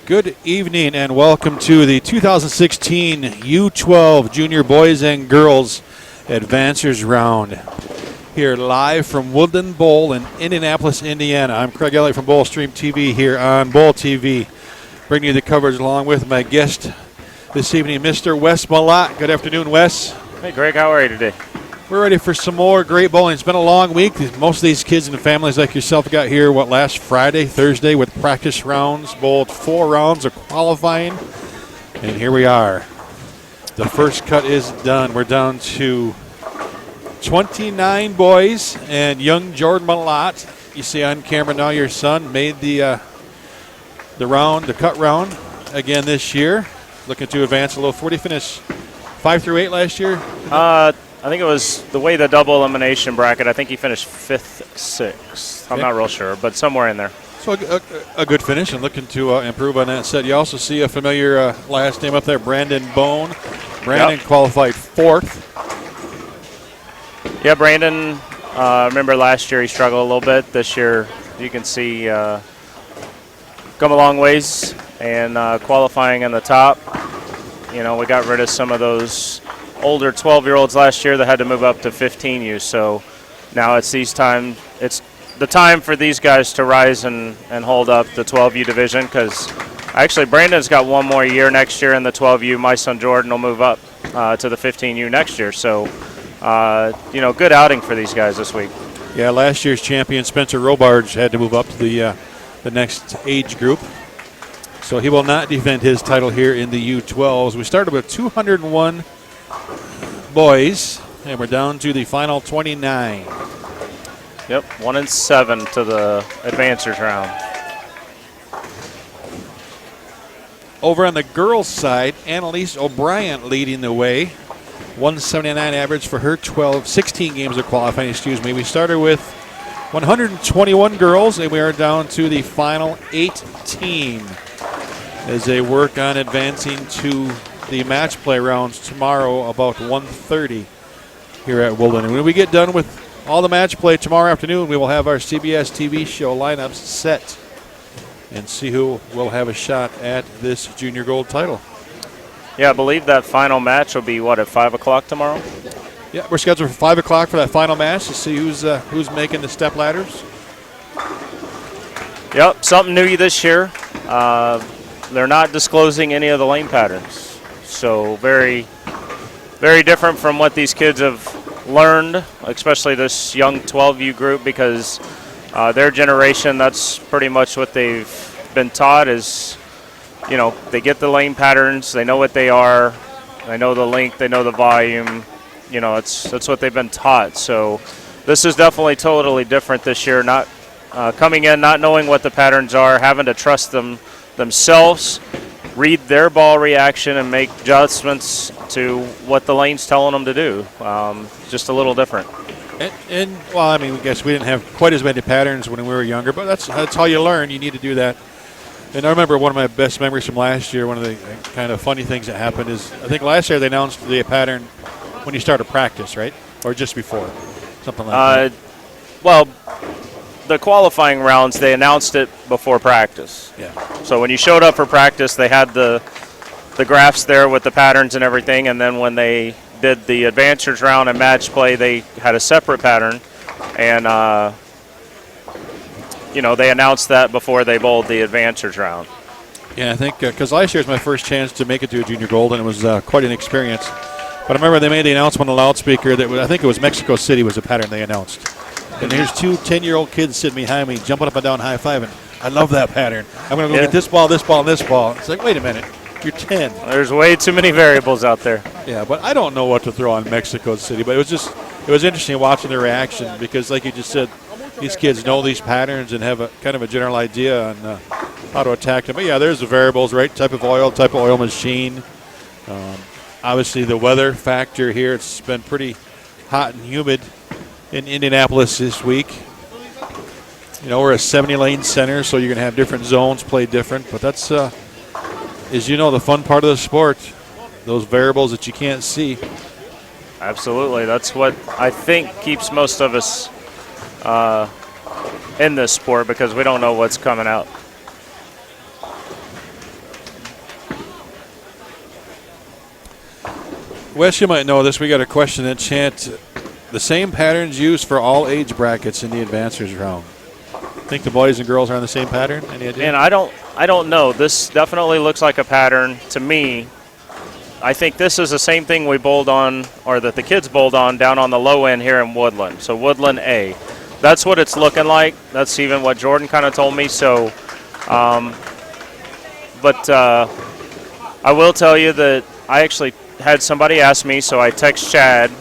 Good evening and welcome to the 2016 U12 Junior Boys and Girls Advancers Round. Here live from Woodland Bowl in Indianapolis, Indiana. I'm Craig Elliott from BowlStream TV here on Bowl TV. Bringing you the coverage along with my guest this evening, Mr. Wes Malott. Good afternoon, Wes. Hey, Greg. How are you today? We're ready for some more great bowling. It's been a long week. Most of these kids and families like yourself got here, last Friday, Thursday with practice rounds, bowled 4 rounds of qualifying, and here we are. The first cut is done. We're down to 29 boys, and young Jordan Malott, you see on camera now, your son, made the cut round again this year. Looking to advance a little. What did he finish? 5 through 8 last year? I think it was the way the double elimination bracket. I think he finished 5th, 6th. I'm not real sure, but somewhere in there. So a good finish and looking to improve on that set. You also see a familiar last name up there, Brandon Bone. Brandon qualified 4th. Yeah, Brandon, remember last year he struggled a little bit. This year you can see come a long ways and qualifying in the top. You know, we got rid of some of those older 12-year-olds last year that had to move up to 15U. So now it's the time for these guys to rise and hold up the 12U division, because actually Brandon's got one more year next year in the 12U. My son Jordan will move up to the 15U next year. So, good outing for these guys this week. Yeah, last year's champion Spencer Robarge had to move up to the next age group. So he will not defend his title here in the U12s. We started with 201 boys, and we're down to the final 29. Yep, 1 and 7 to the advancers round. Over on the girls' side, Annalise O'Brien leading the way. 179 average for her 16 games of qualifying, We started with 121 girls, and we are down to the final 18 as they work on advancing to the match play rounds tomorrow about 1:30 here at Woodland. And when we get done with all the match play tomorrow afternoon, we will have our CBS TV show lineups set and see who will have a shot at this junior gold title. Yeah, I believe that final match will be, at 5 o'clock tomorrow? Yeah, we're scheduled for 5 o'clock for that final match to see who's making the step ladders. Yep, something new this year. They're not disclosing any of the lane patterns. So very, very different from what these kids have learned, especially this young 12U group, because their generation, that's pretty much what they've been taught is, they get the lane patterns, they know what they are, they know the length, they know the volume. That's what they've been taught. So this is definitely totally different this year, not coming in, not knowing what the patterns are, having to trust themselves, read their ball reaction, and make adjustments to what the lane's telling them to do. Just a little different. I guess we didn't have quite as many patterns when we were younger, but that's how you learn. You need to do that. And I remember one of my best memories from last year, one of the kind of funny things that happened is, I think last year they announced the pattern when you started practice, right? Or just before? Something like that. Well, the qualifying rounds, they announced it before practice. Yeah. So when you showed up for practice, they had the graphs there with the patterns and everything, and then when they did the advancers round and match play, they had a separate pattern, and they announced that before they bowled the advancers round. Yeah, I think because last year was my first chance to make it to a junior gold, and it was quite an experience. But I remember they made the announcement on the loudspeaker that I think it was Mexico City was the pattern they announced. And here's 2 10-year-old kids sitting behind me, jumping up and down, high-fiving. I love that pattern. I'm going to go get this ball, this ball, and this ball. It's like, wait a minute, you're 10. There's way too many variables out there. Yeah, but I don't know what to throw on Mexico City. But it was interesting watching their reaction because, like you just said, these kids know these patterns and have a kind of a general idea on how to attack them. But yeah, there's the variables, right? Type of oil machine. Obviously, the weather factor here. It's been pretty hot and humid in Indianapolis this week. You know, we're a 70-lane center, so you're going to have different zones play different. But that's, as you know, the fun part of the sport, those variables that you can't see. Absolutely. That's what I think keeps most of us in this sport, because we don't know what's coming out. Wes, you might know this. We got a question in chat. The same patterns used for all age brackets in the advancers round. Think the boys and girls are on the same pattern? Any idea? And I don't know. This definitely looks like a pattern to me. I think this is the same thing we bowled on, or that the kids bowled on down on the low end here in Woodland. So Woodland A. That's what it's looking like. That's even what Jordan kind of told me. So, but I will tell you that I actually had somebody ask me, so I text Chad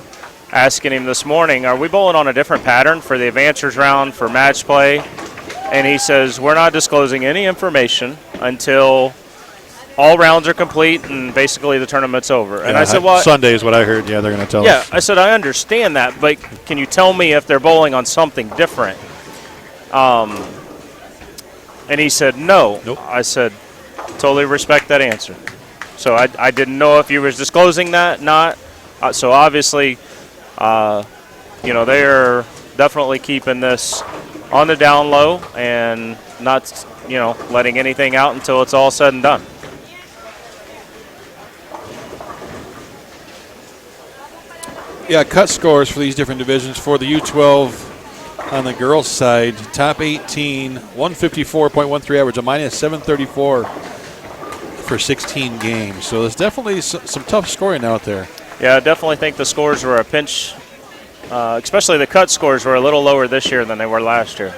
asking him this morning, are we bowling on a different pattern for the advancers round for match play? And he says, we're not disclosing any information until all rounds are complete and basically the tournament's over. And I said, well, Sunday is what I heard. Yeah, they're going to tell us. Yeah, I said, I understand that, but can you tell me if they're bowling on something different? And he said, no. Nope. I said, totally respect that answer. So I didn't know if you were disclosing that, not. So obviously, you know, they are definitely keeping this on the down low and not, you know, letting anything out until it's all said and done. Yeah, cut scores for these different divisions. For the U12 on the girls' side, top 18, 154.13 average, a minus 734 for 16 games. So there's definitely some tough scoring out there. Yeah, I definitely think the scores were a pinch, especially the cut scores were a little lower this year than they were last year.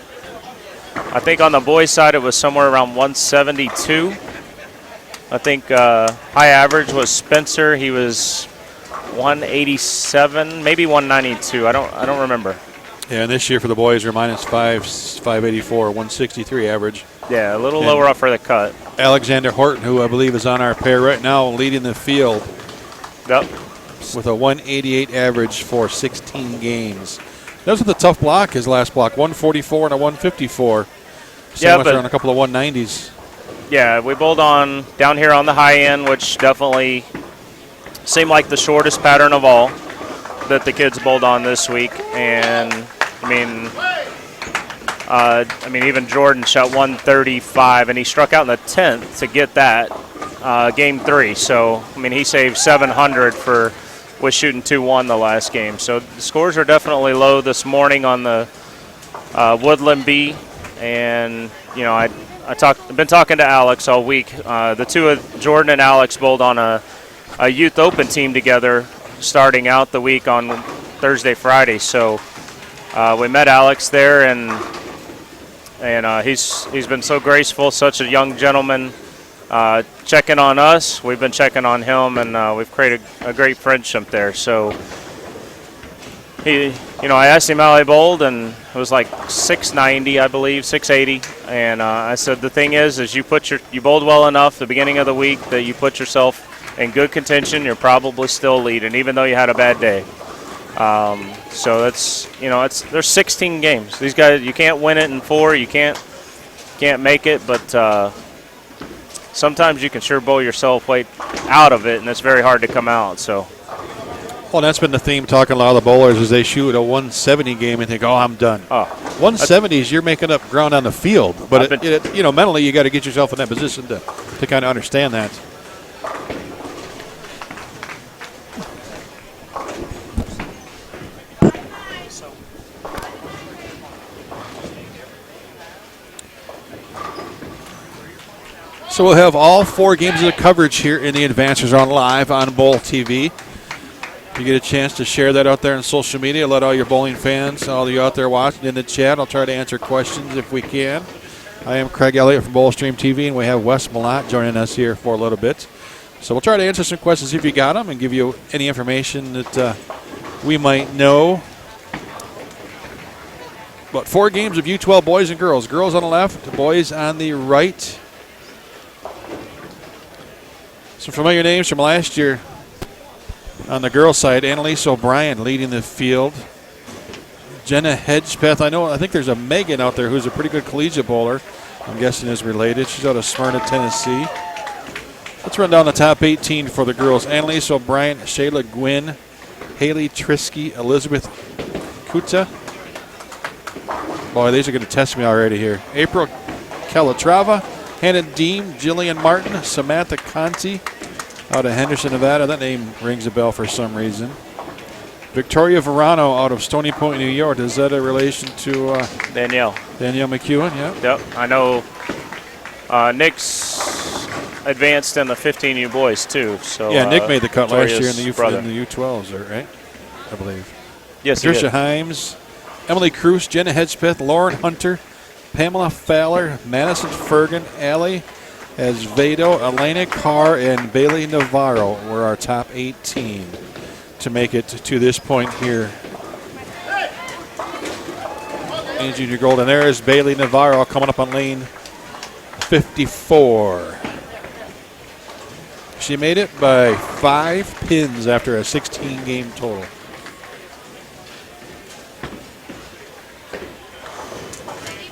I think on the boys' side it was somewhere around 172. I think high average was Spencer. He was 187, maybe 192. I don't remember. Yeah, and this year for the boys are minus 584, 163 average. Yeah, a little lower up for the cut. Alexander Horton, who I believe is on our pair right now, leading the field. Yep. With a 188 average for 16 games. That was with a tough block, his last block, 144 and a 154. Yeah, but on a couple of 190s. Yeah, we bowled on down here on the high end, which definitely seemed like the shortest pattern of all that the kids bowled on this week. And I mean, even Jordan shot 135, and he struck out in the 10th to get that game 3. So I mean, he saved 700 with shooting 2-1 the last game. So the scores are definitely low this morning on the Woodland B, and you know, I've been talking to Alex all week. The two of Jordan and Alex bowled on a youth open team together, starting out the week on Thursday, Friday. So we met Alex there, and he's been so graceful, such a young gentleman. Checking on us, we've been checking on him, and we've created a great friendship there. So I asked him how he bowled, and it was like 690, I believe, 680. And I said, the thing is you bowled well enough the beginning of the week that you put yourself in good contention. You're probably still leading, even though you had a bad day. So that's, there's 16 games. These guys, you can't win it in 4. You can't make it, but sometimes you can sure bowl yourself way out of it, and it's very hard to come out. So. Well, that's been the theme talking a lot of the bowlers as they shoot a 170 game and think, oh, I'm done. 170s, you're making up ground on the field. But, mentally you got to get yourself in that position to kind of understand that. So we'll have all 4 games of the coverage here in the Advancers on live on Bowl TV. If you get a chance to share that out there on social media, let all your bowling fans, all of you out there watching in the chat, I'll try to answer questions if we can. I am Craig Elliott from BowlStream TV, and we have Wes Malott joining us here for a little bit. So we'll try to answer some questions if you got them and give you any information that we might know. But 4 games of U12 Boys and Girls. Girls on the left, boys on the right. Some familiar names from last year on the girls' side. Annalise O'Brien leading the field. Jenna Hedgepeth. I think there's a Megan out there who's a pretty good collegiate bowler. I'm guessing is related. She's out of Smyrna, Tennessee. Let's run down the top 18 for the girls. Annalise O'Brien, Shayla Gwynn, Haley Trisky, Elizabeth Kuta. Boy, these are going to test me already here. April Calatrava, Hannah Deem, Jillian Martin, Samantha Conti out of Henderson, Nevada. That name rings a bell for some reason. Victoria Verano out of Stony Point, New York. Is that a relation to Danielle McEwen? Yeah. Yep. I know Nick's advanced in the 15U boys too. So yeah, Nick made the cut last year in the U12s, right? I believe. Yes, Tricia Himes, Emily Cruz, Jenna Hedgepeth, Lauren Hunter, Pamela Fowler, Madison Fergan, Allie Azvedo, Elena Carr, and Bailey Navarro were our top 18 to make it to this point here in Junior Gold. And there is Bailey Navarro coming up on lane 54. She made it by 5 pins after a 16-game total.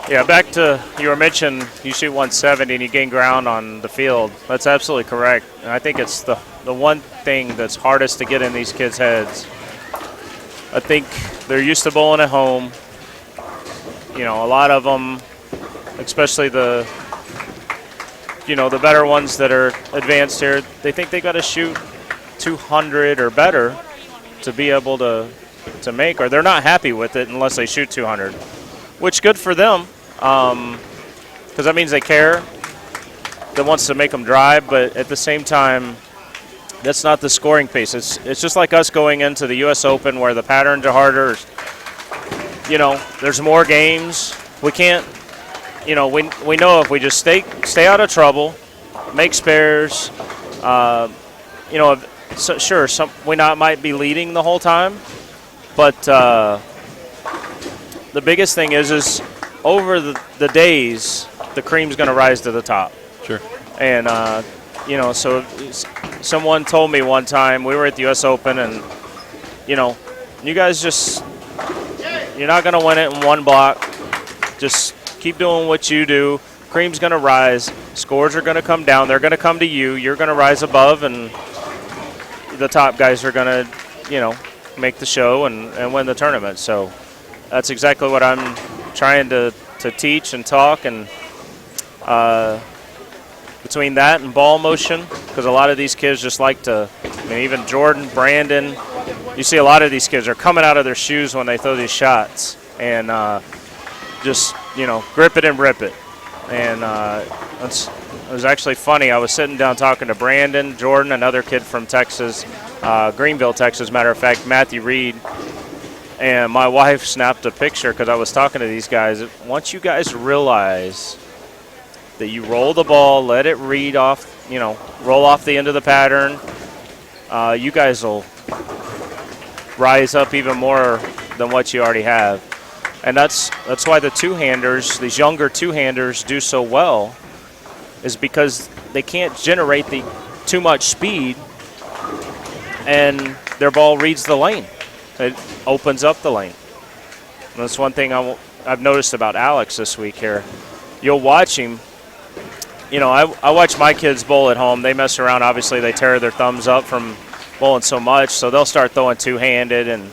Yeah, back to you were mentioning you shoot 170 and you gain ground on the field. That's absolutely correct. And I think it's the one thing that's hardest to get in these kids' heads. I think they're used to bowling at home. You know, a lot of them, especially the better ones that are advanced here, they think they got to shoot 200 or better to be able to make, or they're not happy with it unless they shoot 200, which good for them, because that means they care, that wants to make them drive, but at the same time, that's not the scoring pace. It's just like us going into the U.S. Open where the patterns are harder. You know, there's more games. We can't, we know if we just stay out of trouble, make spares, so sure, we might be leading the whole time, but the biggest thing is over the days, the cream's going to rise to the top. Sure. And, so someone told me one time, we were at the U.S. Open, and, you guys you're not going to win it in one block. Just keep doing what you do. Cream's going to rise. Scores are going to come down. They're going to come to you. You're going to rise above, and the top guys are going to, make the show and win the tournament. So that's exactly what I'm trying to teach and talk. And between that and ball motion, because a lot of these kids just like to, even Jordan, Brandon, you see a lot of these kids are coming out of their shoes when they throw these shots. And just, grip it and rip it. And it was actually funny. I was sitting down talking to Brandon, Jordan, another kid from Texas, Greenville, Texas, matter of fact, Matthew Reed. And my wife snapped a picture because I was talking to these guys. Once you guys realize that you roll the ball, let it read off, roll off the end of the pattern, you guys will rise up even more than what you already have. And that's why the two-handers, these younger two-handers, do so well, is because they can't generate too much speed, and their ball reads the lane. It opens up the lane. And that's one thing I've noticed about Alex this week here. You'll watch him. I watch my kids bowl at home. They mess around. Obviously, they tear their thumbs up from bowling so much, so they'll start throwing two-handed. And,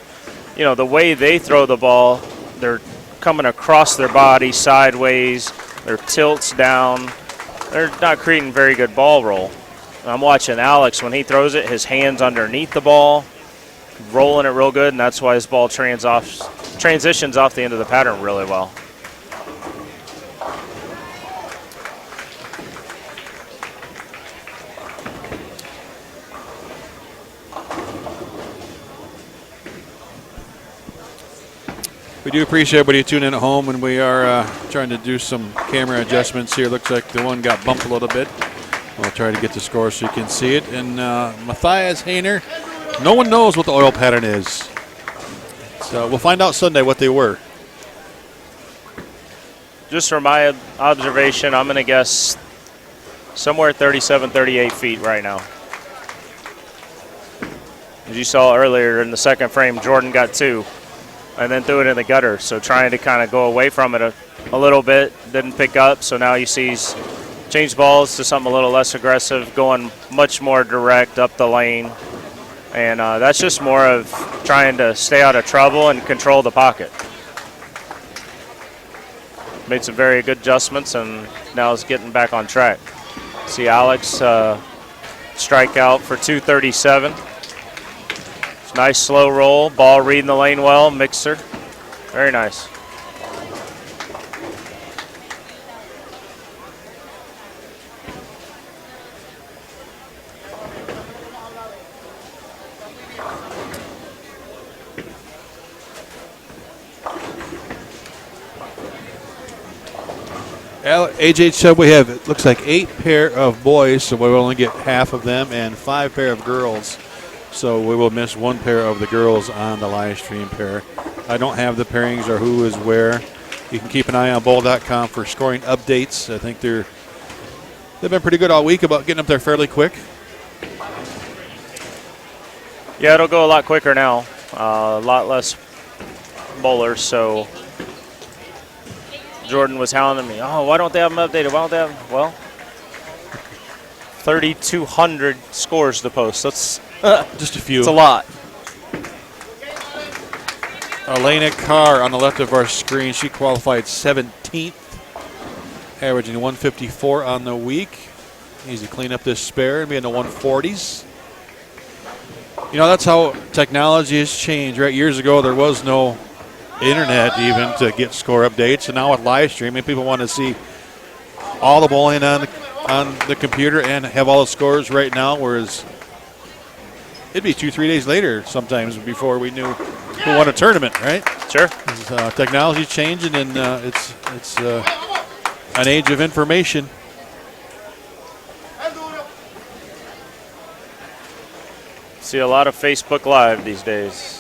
the way they throw the ball, they're coming across their body sideways. Their tilts down. They're not creating very good ball roll. I'm watching Alex. When he throws it, his hand's underneath the ball, rolling it real good, and that's why his ball transitions off the end of the pattern really well. We do appreciate everybody tuning in at home, and we are trying to do some camera adjustments here. Looks like the one got bumped a little bit. We'll try to get the score so you can see it. And Matthias Hayner, no one knows what the oil pattern is. So we'll find out Sunday what they were. Just from my observation, I'm going to guess somewhere 37, 38 feet right now. As you saw earlier in the second frame, Jordan got 2 and then threw it in the gutter. So trying to kind of go away from it a little bit, didn't pick up. So now you see he's changed balls to something a little less aggressive, going much more direct up the lane. And that's just more of trying to stay out of trouble and control the pocket. Made some very good adjustments and now is getting back on track. See Alex strike out for 237. Nice slow roll, ball reading the lane well, mixer. Very nice. AJ said we have, it looks like 8 pair of boys, so we will only get half of them, and 5 pair of girls. So we will miss 1 pair of the girls on the live stream pair. I don't have the pairings or who is where. You can keep an eye on bowl.com for scoring updates. I think they've been pretty good all week about getting up there fairly quick. Yeah, it'll go a lot quicker now. A lot less bowlers, so Jordan was hounding me. Oh, why don't they have them updated? Why don't they have? Well, 3,200 scores to post. That's just a few. It's a lot. Elena Carr on the left of our screen. She qualified 17th, averaging 154 on the week. Needs to clean up this spare and be in the 140s. You know, that's how technology has changed, right? Years ago, there was no internet even to get score updates, and now with live streaming, people want to see all the bowling on the computer and have all the scores right now, whereas it'd be 2-3 days later sometimes before we knew who won a tournament, right? Sure. Technology's changing, and it's an age of information. See a lot of Facebook Live these days.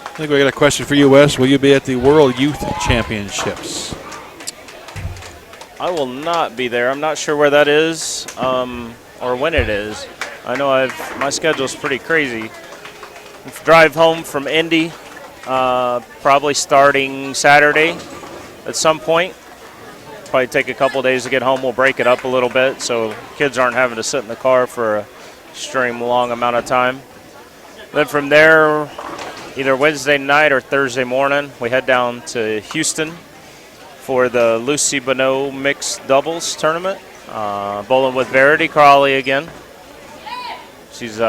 I think we got a question for you, Wes. Will you be at the World Youth Championships? I will not be there. I'm not sure where that is or when it is. I know my schedule's pretty crazy. Drive home from Indy, probably starting Saturday at some point. Probably take a couple days to get home. We'll break it up a little bit so kids aren't having to sit in the car for a extreme long amount of time. Then from there, either Wednesday night or Thursday morning, we head down to Houston for the Lucy Bonneau mixed doubles tournament. Bowling with Verity Crawley again. She's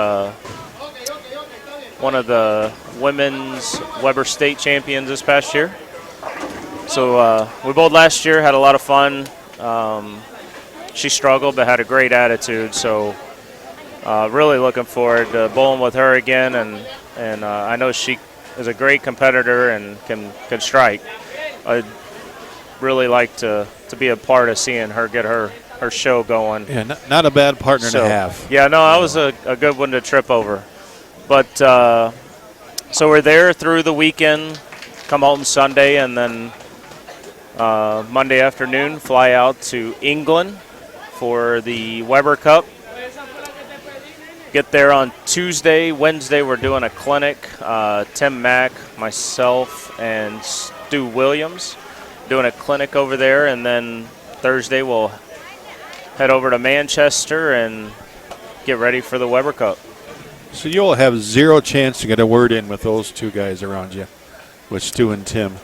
one of the women's Weber State champions this past year. So we bowled last year, had a lot of fun. She struggled but had a great attitude, so really looking forward to bowling with her again, and I know she is a great competitor and can strike. I'd really like to be a part of seeing her get her show going. Yeah, not a bad partner to have. Yeah, no, that was a good one to trip over. But so we're there through the weekend, come home Sunday, and then Monday afternoon fly out to England for the Weber Cup. Get there on Tuesday. Wednesday we're doing a clinic. Tim Mack, myself, and Stu Williams doing a clinic over there, and then Thursday we'll head over to Manchester and get ready for the Weber Cup. So you'll have zero chance to get a word in with those two guys around you, with Stu and Tim.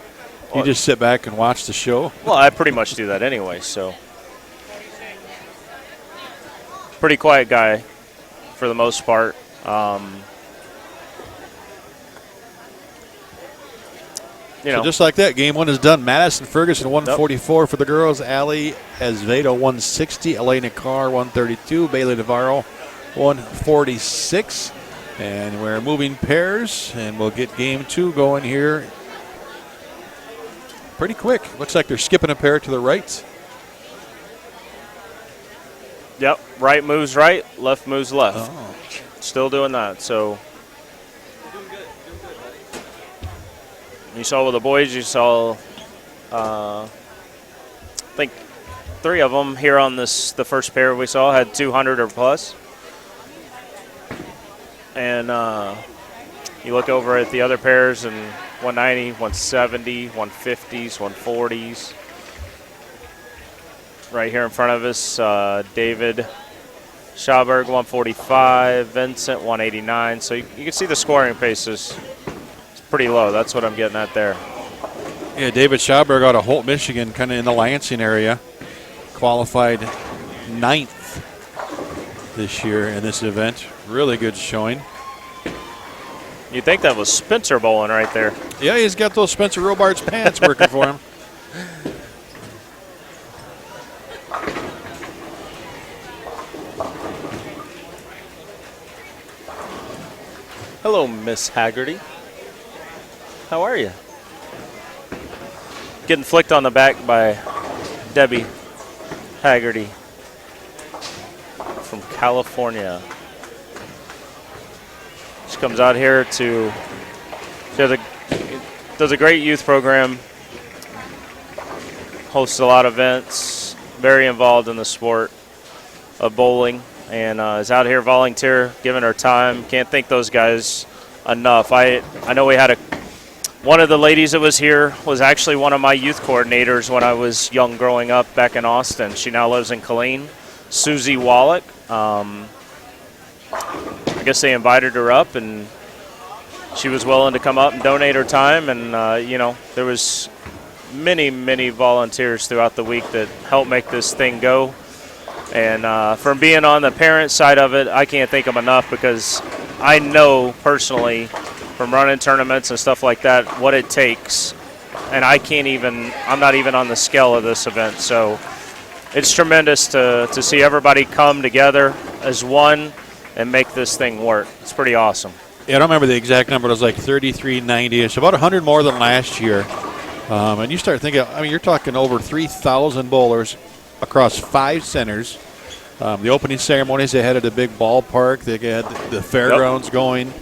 You just sit back and watch the show? Well, I pretty much do that anyway, so. Pretty quiet guy for the most part. So just like that, game one is done. Madison Ferguson 144 for the girls. Allie Azevedo 160. Elena Carr 132. Bailey Navarro 146. And we're moving pairs, and we'll get game two going here pretty quick. Looks like they're skipping a pair to the right. Yep, right moves right, left moves left. Oh. Still doing that, so. You saw with the boys, you saw, I think 3 of them here on the first pair we saw had 200 or plus. And you look over at the other pairs and 190, 170, 150s, 140s. Right here in front of us, David Schauberg, 145, Vincent, 189. So you can see the scoring pace is pretty low. That's what I'm getting at there. Yeah, David Schauberg out of Holt, Michigan, kind of in the Lansing area. Qualified 9th this year in this event. Really good showing. You'd think that was Spencer bowling right there. Yeah, he's got those Spencer Robards pants working for him. Hello, Miss Haggerty. How are you? Getting flicked on the back by Debbie Haggerty from California. She comes out here to does a great youth program, hosts a lot of events, very involved in the sport of bowling, and is out here volunteer, giving her time. Can't thank those guys enough. I know we had one of the ladies that was here was actually one of my youth coordinators when I was young growing up back in Austin. She now lives in Killeen, Susie Wallach. I guess they invited her up, and she was willing to come up and donate her time. And, there was many volunteers throughout the week that helped make this thing go. And from being on the parent side of it, I can't thank them enough, because I know personally from running tournaments and stuff like that what it takes. And I'm not even on the scale of this event. So it's tremendous to see everybody come together as one and make this thing work. It's pretty awesome. Yeah, I don't remember the exact number. It was like 3390-ish, about 100 more than last year. And you start thinking, you're talking over 3,000 bowlers across 5 centers. The opening ceremonies, they had at a big ballpark. They had the fairgrounds going.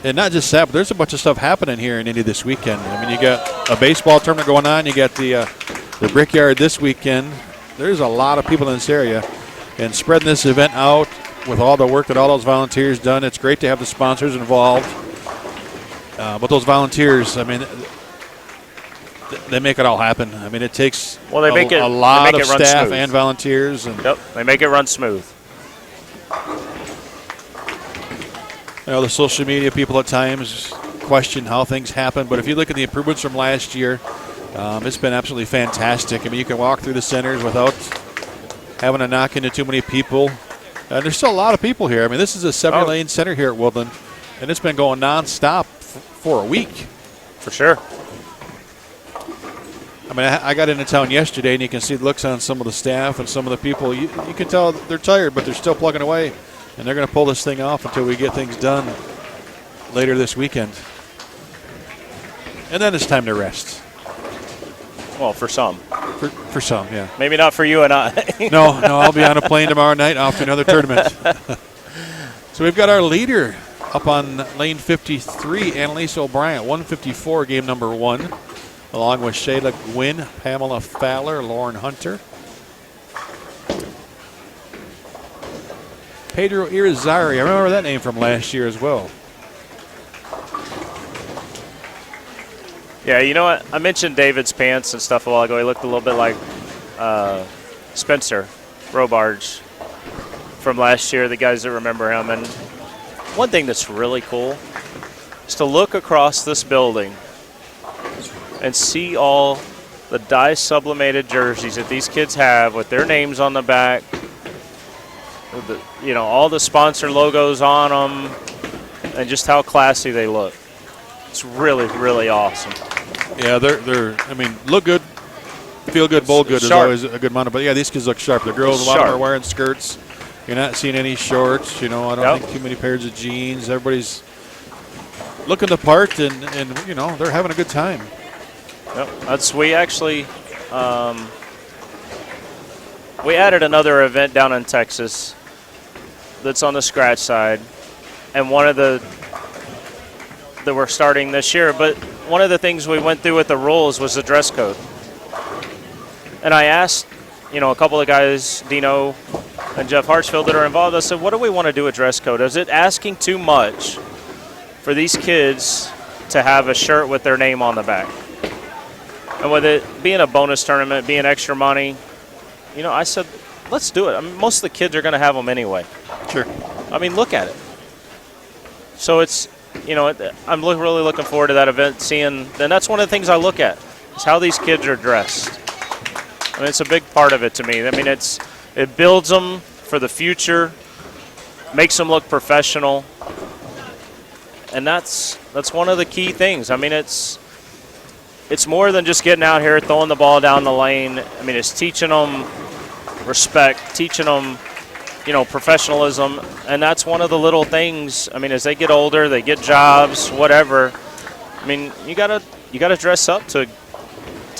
And not just that, but there's a bunch of stuff happening here in Indy this weekend. You got a baseball tournament going on. You got the Brickyard this weekend. There's a lot of people in this area. And spreading this event out with all the work that all those volunteers done, it's great to have the sponsors involved. But those volunteers, they make it all happen. It takes a lot of staff smooth. And volunteers. Yep, they make it run smooth. The social media people at times question how things happen, but if you look at the improvements from last year, it's been absolutely fantastic. You can walk through the centers without having to knock into too many people. And there's still a lot of people here. This is a 7-lane center here at Woodland, and it's been going nonstop for a week. For sure. I got into town yesterday, and you can see the looks on some of the staff and some of the people. You can tell they're tired, but they're still plugging away, and they're going to pull this thing off until we get things done later this weekend. And then it's time to rest. Well, for some. For some, yeah. Maybe not for you and I. No, I'll be on a plane tomorrow night off to another tournament. So we've got our leader up on lane 53, Annalise O'Brien, 154, game number 1. Along with Shayla Gwynn, Pamela Fowler, Lauren Hunter. Pedro Irizarry, I remember that name from last year as well. Yeah, you know what? I mentioned David's pants and stuff a while ago. He looked a little bit like Spencer Robards from last year, the guys that remember him. And one thing that's really cool is to look across this building and see all the dye sublimated jerseys that these kids have with their names on the back, with all the sponsor logos on them, and just how classy they look. It's really, really awesome. Yeah, they're look good, feel good, bowl good is always a good motto. But yeah, these kids look sharp. The girls, a lot of them are wearing skirts. You're not seeing any shorts. I don't think too many pairs of jeans. Everybody's looking the part, and they're having a good time. Yep, we actually we added another event down in Texas that's on the scratch side, and one of the that we're starting this year. But one of the things we went through with the rules was the dress code. And I asked, a couple of guys, Dino and Jeff Hartsfield, that are involved. I said, what do we want to do with dress code? Is it asking too much for these kids to have a shirt with their name on the back? And with it being a bonus tournament, being extra money, I said, let's do it. I mean, most of the kids are going to have them anyway. Sure. I mean, look at it. So it's, I'm really looking forward to that event, and that's one of the things I look at, is how these kids are dressed. I mean, it's a big part of it to me. I mean, it builds them for the future, makes them look professional, and that's one of the key things. I mean, it's more than just getting out here, throwing the ball down the lane. I mean, it's teaching them respect, teaching them, professionalism, and that's one of the little things. I mean, as they get older, they get jobs, whatever. I mean, you gotta dress up to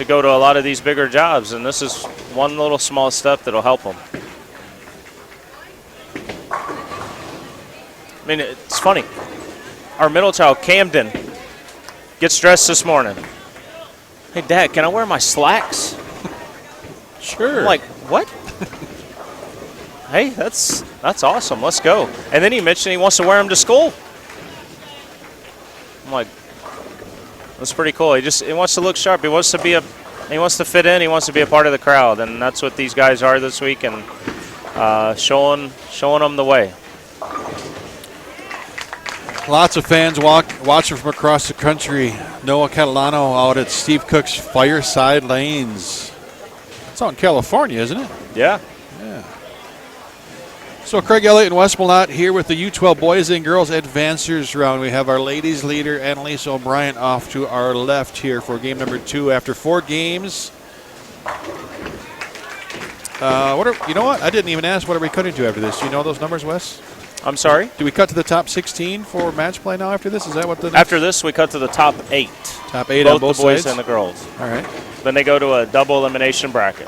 go to a lot of these bigger jobs, and this is one little small step that'll help them. I mean, it's funny. Our middle child, Camden, gets dressed this morning. Hey, Dad, can I wear my slacks? Sure. I'm like, what? Hey, that's awesome. Let's go. And then he mentioned he wants to wear them to school. I'm like, that's pretty cool. He wants to look sharp. He wants to fit in. He wants to be a part of the crowd, and that's what these guys are this week, and showing them the way. Lots of fans watching from across the country. Noah Catalano out at Steve Cook's Fireside Lanes. It's out in California, isn't it? Yeah. Yeah. So Craig Elliott and Wes Malott here with the U12 Boys and Girls Advancers round. We have our ladies leader, Annalise O'Brien, off to our left here for game number 2 after 4 games. You know what? I didn't even ask, what are we cutting to after this? Do you know those numbers, Wes? I'm sorry? Do we cut to the top 16 for match play now after this? Is that what the... After this, we cut to the top 8. Top 8 on both the boys sides? and the girls. All right. Then they go to a double elimination bracket.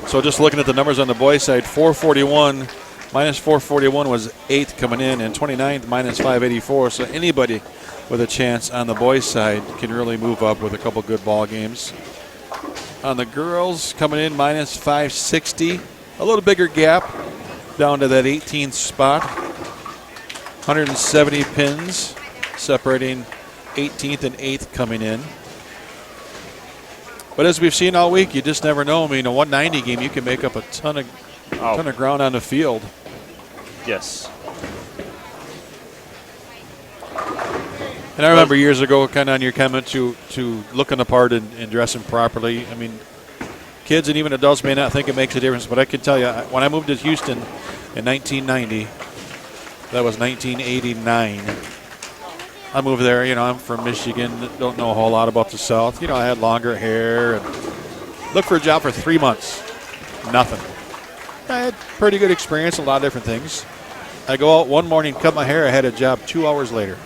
So just looking at the numbers on the boys' side, 441 minus 441 was 8th coming in, and 29th minus 584. So anybody with a chance on the boys' side can really move up with a couple good ball games. On the girls, coming in minus 560, a little bigger gap down to that 18th spot. 170 pins separating 18th and 8th coming in. But as we've seen all week, you just never know. I mean, a 190 game, you can make up a ton of ground on the field. Yes. And I remember years ago, kind of on your comment to looking the part and dressing properly. I mean, kids and even adults may not think it makes a difference, but I can tell you, when I moved to Houston in 1990, that was 1989. I moved there, I'm from Michigan, don't know a whole lot about the South. I had longer hair and looked for a job for 3 months. Nothing. I had pretty good experience, a lot of different things. I go out one morning, cut my hair, I had a job 2 hours later.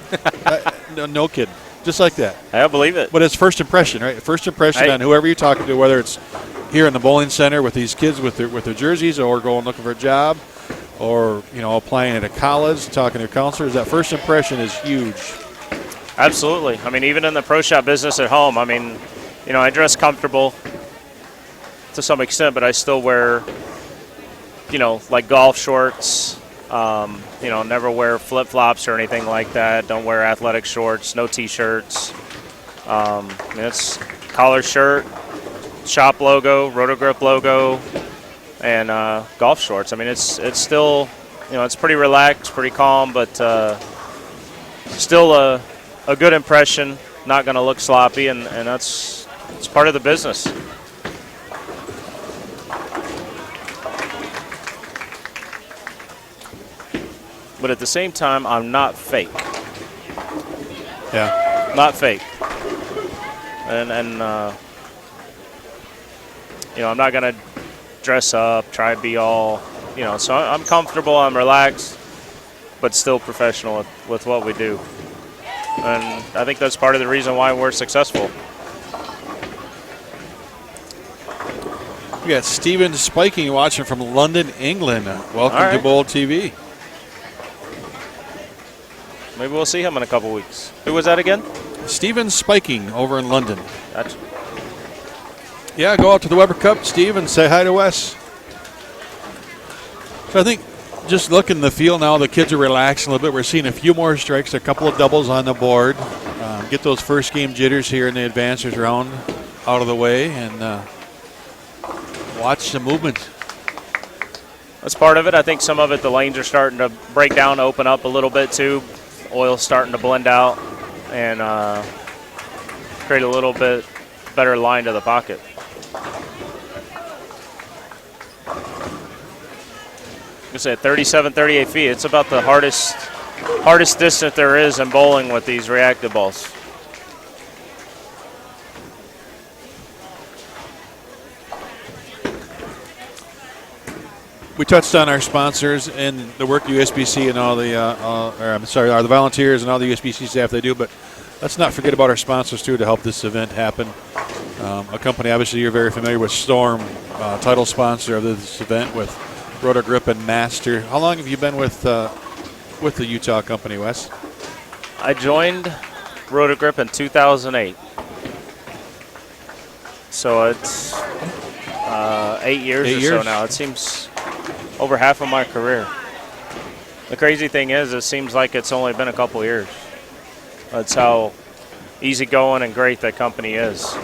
No kidding. Just like that. I believe it. But it's first impression, right? First impression on whoever you're talking to, whether it's here in the bowling center with these kids with their jerseys, or going looking for a job, or, applying at a college, talking to counselors. That first impression is huge. Absolutely. I mean, even in the pro shop business at home, I mean, I dress comfortable to some extent, but I still wear, like golf shorts. Never wear flip-flops or anything like that. Don't wear athletic shorts, no T-shirts. It's collar shirt, shop logo, Rotogrip logo, and golf shorts. I mean, it's still, it's pretty relaxed, pretty calm, but still a good impression, not going to look sloppy, and it's part of the business. But at the same time, I'm not fake. Yeah. Not fake. And I'm not going to dress up, try to be all, so I'm comfortable, I'm relaxed, but still professional with what we do. And I think that's part of the reason why we're successful. We got Stephen Spiking watching from London, England. Welcome to Bowl TV. maybe we'll see him in a couple weeks. Who was that again? Steven Spiking over in London. Gotcha. Yeah, go out to the Weber Cup, Steve, and say hi to Wes. So I think just looking at the field now, the kids are relaxing a little bit. We're seeing a few more strikes, a couple of doubles on the board. Get those first game jitters here in the advancers round out of the way and watch the movement. That's part of it. I think some of it, the lanes are starting to break down, open up a little bit too. Oil's starting to blend out and create a little bit better line to the pocket. I said 37, 38 feet. It's about the hardest distance there is in bowling with these reactive balls. We touched on our sponsors and the work USBC and all the, the volunteers and all the USBC staff they do, but let's not forget about our sponsors too to help this event happen. A company obviously you're very familiar with, Storm, title sponsor of this event with Rotor Grip and Master. How long have you been with the Utah company, Wes? I joined Rotor Grip in 2008. So it's 8 years or so now. It seems over half of my career. The crazy thing is, it seems like it's only been a couple years. That's how easygoing and great that company is.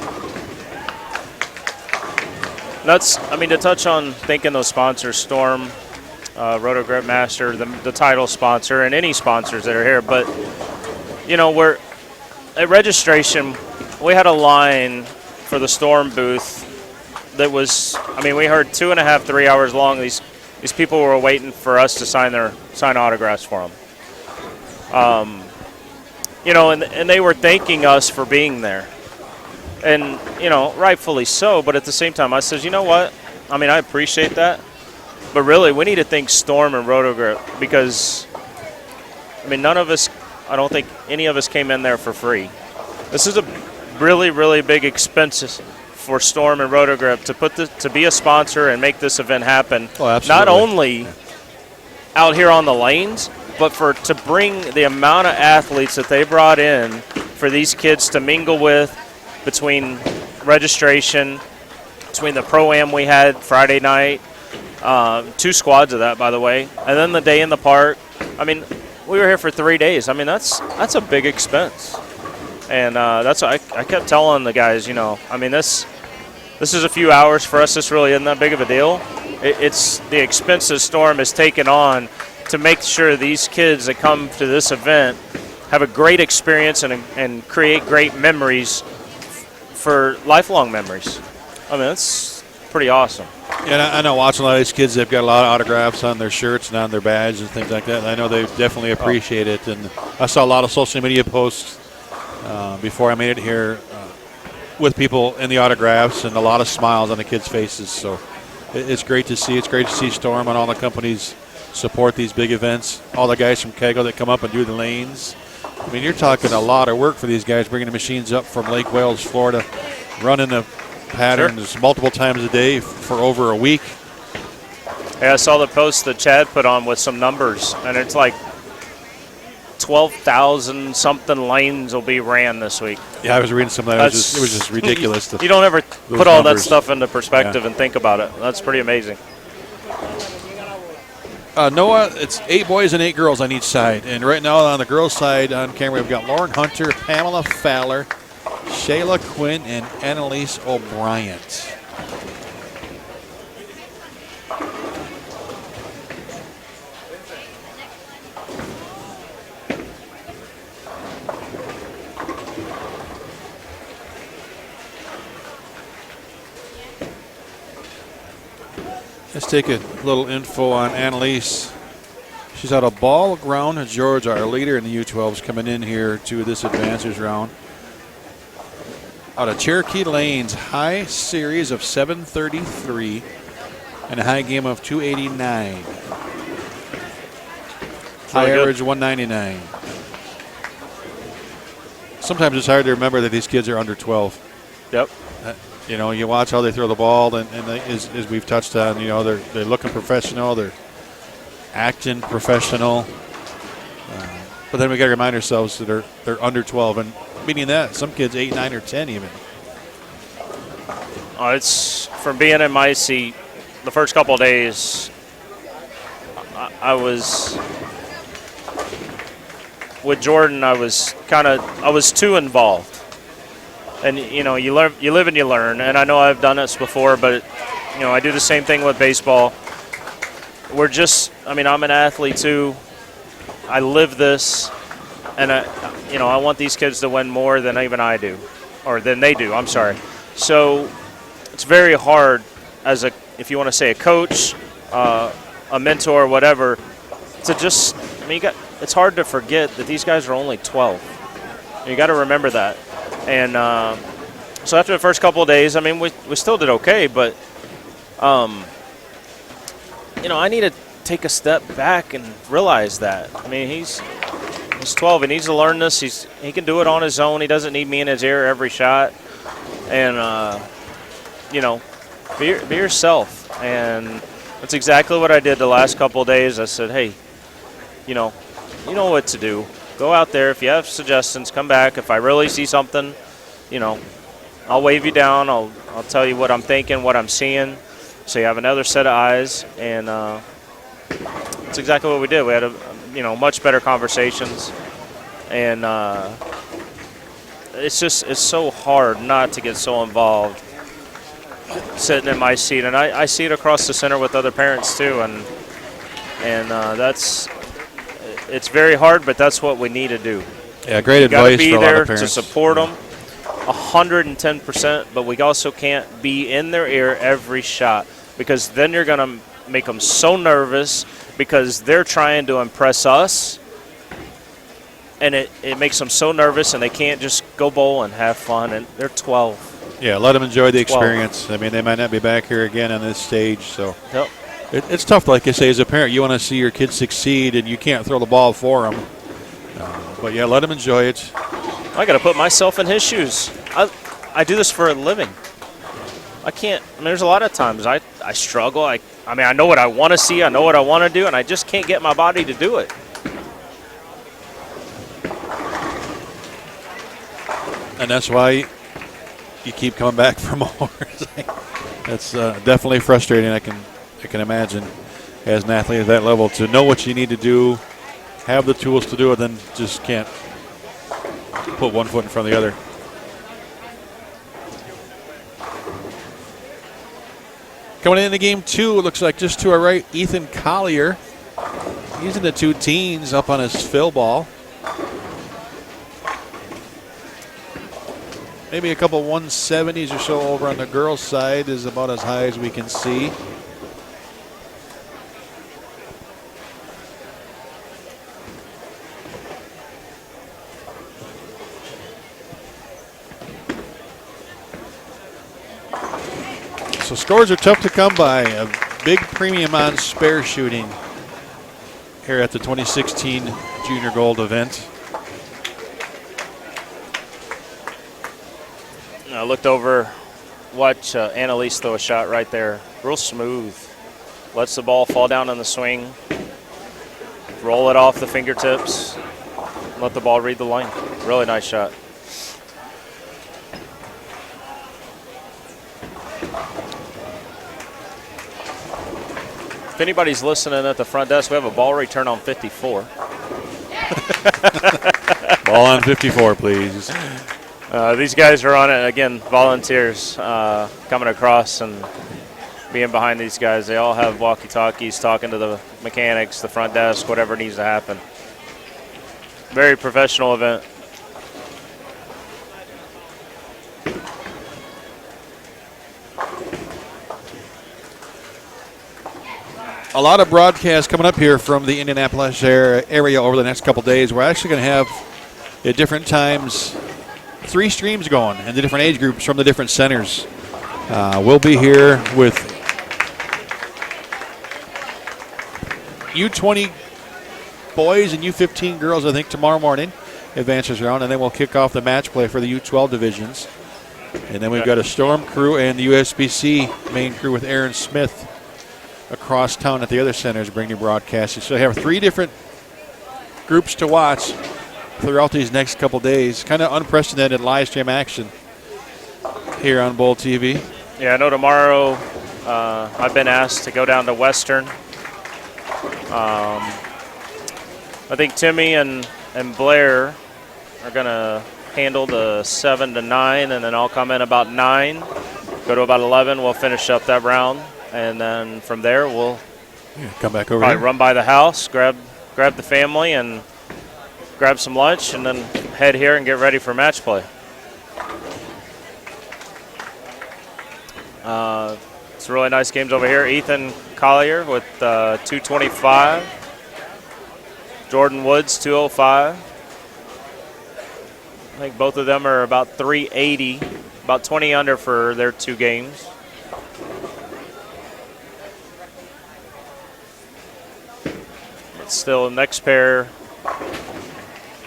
To touch on thanking those sponsors, Storm, Rotor Grip Master, the title sponsor, and any sponsors that are here. But, we're at registration, we had a line for the Storm booth that was, we heard 2.5, 3 hours long. These people were waiting for us to sign autographs for them. And they were thanking us for being there. And, rightfully so, but at the same time, I says, you know what? I appreciate that. But really, we need to thank Storm and Rotor Grip because, none of us, I don't think any of us came in there for free. This is a really, really big expense for Storm and Rotor Grip to be a sponsor and make this event happen. Oh, absolutely. Not only out here on the lanes, but to bring the amount of athletes that they brought in for these kids to mingle with between registration, between the Pro-Am we had Friday night, 2 squads of that, by the way, and then the day in the park. We were here for 3 days. That's a big expense. And that's what I kept telling the guys, this is a few hours for us. This really isn't that big of a deal. It's the expenses Storm has taken on to make sure these kids that come to this event have a great experience and create great memories for lifelong memories. That's pretty awesome. And I know watching a lot of these kids, they've got a lot of autographs on their shirts and on their badges and things like that. And I know they definitely appreciate it. And I saw a lot of social media posts before I made it here with people in the autographs and a lot of smiles on the kids' faces. So it's great to see. It's great to see Storm and all the companies support these big events. All the guys from Kegel that come up and do the lanes. You're talking a lot of work for these guys, bringing the machines up from Lake Wales, Florida, running the patterns multiple times a day for over a week. Yeah, I saw the post that Chad put on with some numbers, and it's like 12,000 something lanes will be ran this week. Yeah, I was reading some of that. It was just ridiculous. You don't ever put all that stuff into perspective and think about it. That's pretty amazing. Noah, it's 8 boys and 8 girls on each side. And right now on the girls' side on camera, we've got Lauren Hunter, Pamela Fowler, Shayla Quinn, and Annalise O'Brien. Let's take a little info on Annalise. She's out of Ball Ground, Georgia, our leader in the U12s, coming in here to this advancers round. Out of Cherokee Lanes, high series of 733 and a high game of 289. High average 199. Sometimes it's hard to remember that these kids are under 12. Yep. You watch how they throw the ball, and as we've touched on, they're looking professional, they're acting professional. But then we got to remind ourselves that they're under 12, and meaning that some kids 8, 9, or 10 even. It's from being in my seat the first couple of days. I was with Jordan. I was too involved, and you live and you learn. And I know I've done this before, but I do the same thing with baseball. I'm an athlete too. I live this, and I want these kids to win more than even I do, or than they do. I'm sorry. So it's very hard as if you want to say a coach, a mentor, whatever, to just. It's hard to forget that these guys are only 12. You got to remember that. And so after the first couple of days, we still did okay, but I need to take a step back and realize that. He's 12. He needs to learn this. He can do it on his own. He doesn't need me in his ear every shot. And be yourself. And that's exactly what I did the last couple of days. I said, hey, you know what to do. Go out there. If you have suggestions, come back. If I really see something, I'll wave you down. I'll tell you what I'm thinking, what I'm seeing, so you have another set of eyes. And that's exactly what we did. We had much better conversations, and it's so hard not to get so involved sitting in my seat. And I see it across the center with other parents too, and it's very hard, but that's what we need to do. Yeah, great advice for a lot of parents. You got to be there to support them 110%, but we also can't be in their ear every shot, because then you're going to make them so nervous because they're trying to impress us, and it makes them so nervous, and they can't just go bowl and have fun, and they're 12. Yeah, let them enjoy the experience. They might not be back here again on this stage, so. Yep. It's tough, like you say, as a parent. You want to see your kids succeed, and you can't throw the ball for them. But, yeah, let them enjoy it. I got to put myself in his shoes. I do this for a living. I can't. There's a lot of times I struggle. I know what I want to see. I know what I want to do, and I just can't get my body to do it. And that's why you keep coming back for more. That's definitely frustrating. I can imagine, as an athlete at that level, to know what you need to do, have the tools to do it, then just can't put one foot in front of the other. Coming into game two, it looks like just to our right, Ethan Collier. He's in the two teens up on his fill ball. Maybe a couple 170s or so over on the girls' side is about as high as we can see. So scores are tough to come by. A big premium on spare shooting here at the 2016 Junior Gold event. I looked over, watch Annalise throw a shot right there. Real smooth. Lets the ball fall down on the swing. Roll it off the fingertips. Let the ball read the line. Really nice shot. If anybody's listening at the front desk, we have a ball return on 54. Ball on 54, please. These guys are on it. Again, volunteers coming across and being behind these guys. They all have walkie-talkies talking to the mechanics, the front desk, whatever needs to happen. Very professional event. A lot of broadcasts coming up here from the Indianapolis area over the next couple days. We're actually going to have at different times 3 streams going and the different age groups from the different centers. We'll be here with U20 Boys and U15 Girls, I think, tomorrow morning. Advances round, and then we'll kick off the match play for the U12 divisions. And then we've got a Storm crew and the USBC main crew with Aaron Smith across town at the other centers bringing you broadcasts. So you have 3 different groups to watch throughout these next couple days. Kind of unprecedented live stream action here on Bowl TV. Yeah, I know tomorrow I've been asked to go down to Western. I think Timmy and Blair are going to handle the 7 to 9, and then I'll come in about 9, go to about 11. We'll finish up that round, and then from there we'll come back over probably here. run by the house, grab the family, and grab some lunch, and then head here and get ready for match play. Some really nice games over here. Ethan Collier with 225. Jordan Woods, 205. I think both of them are about 380, about 20 under for their 2 games. But still, next pair,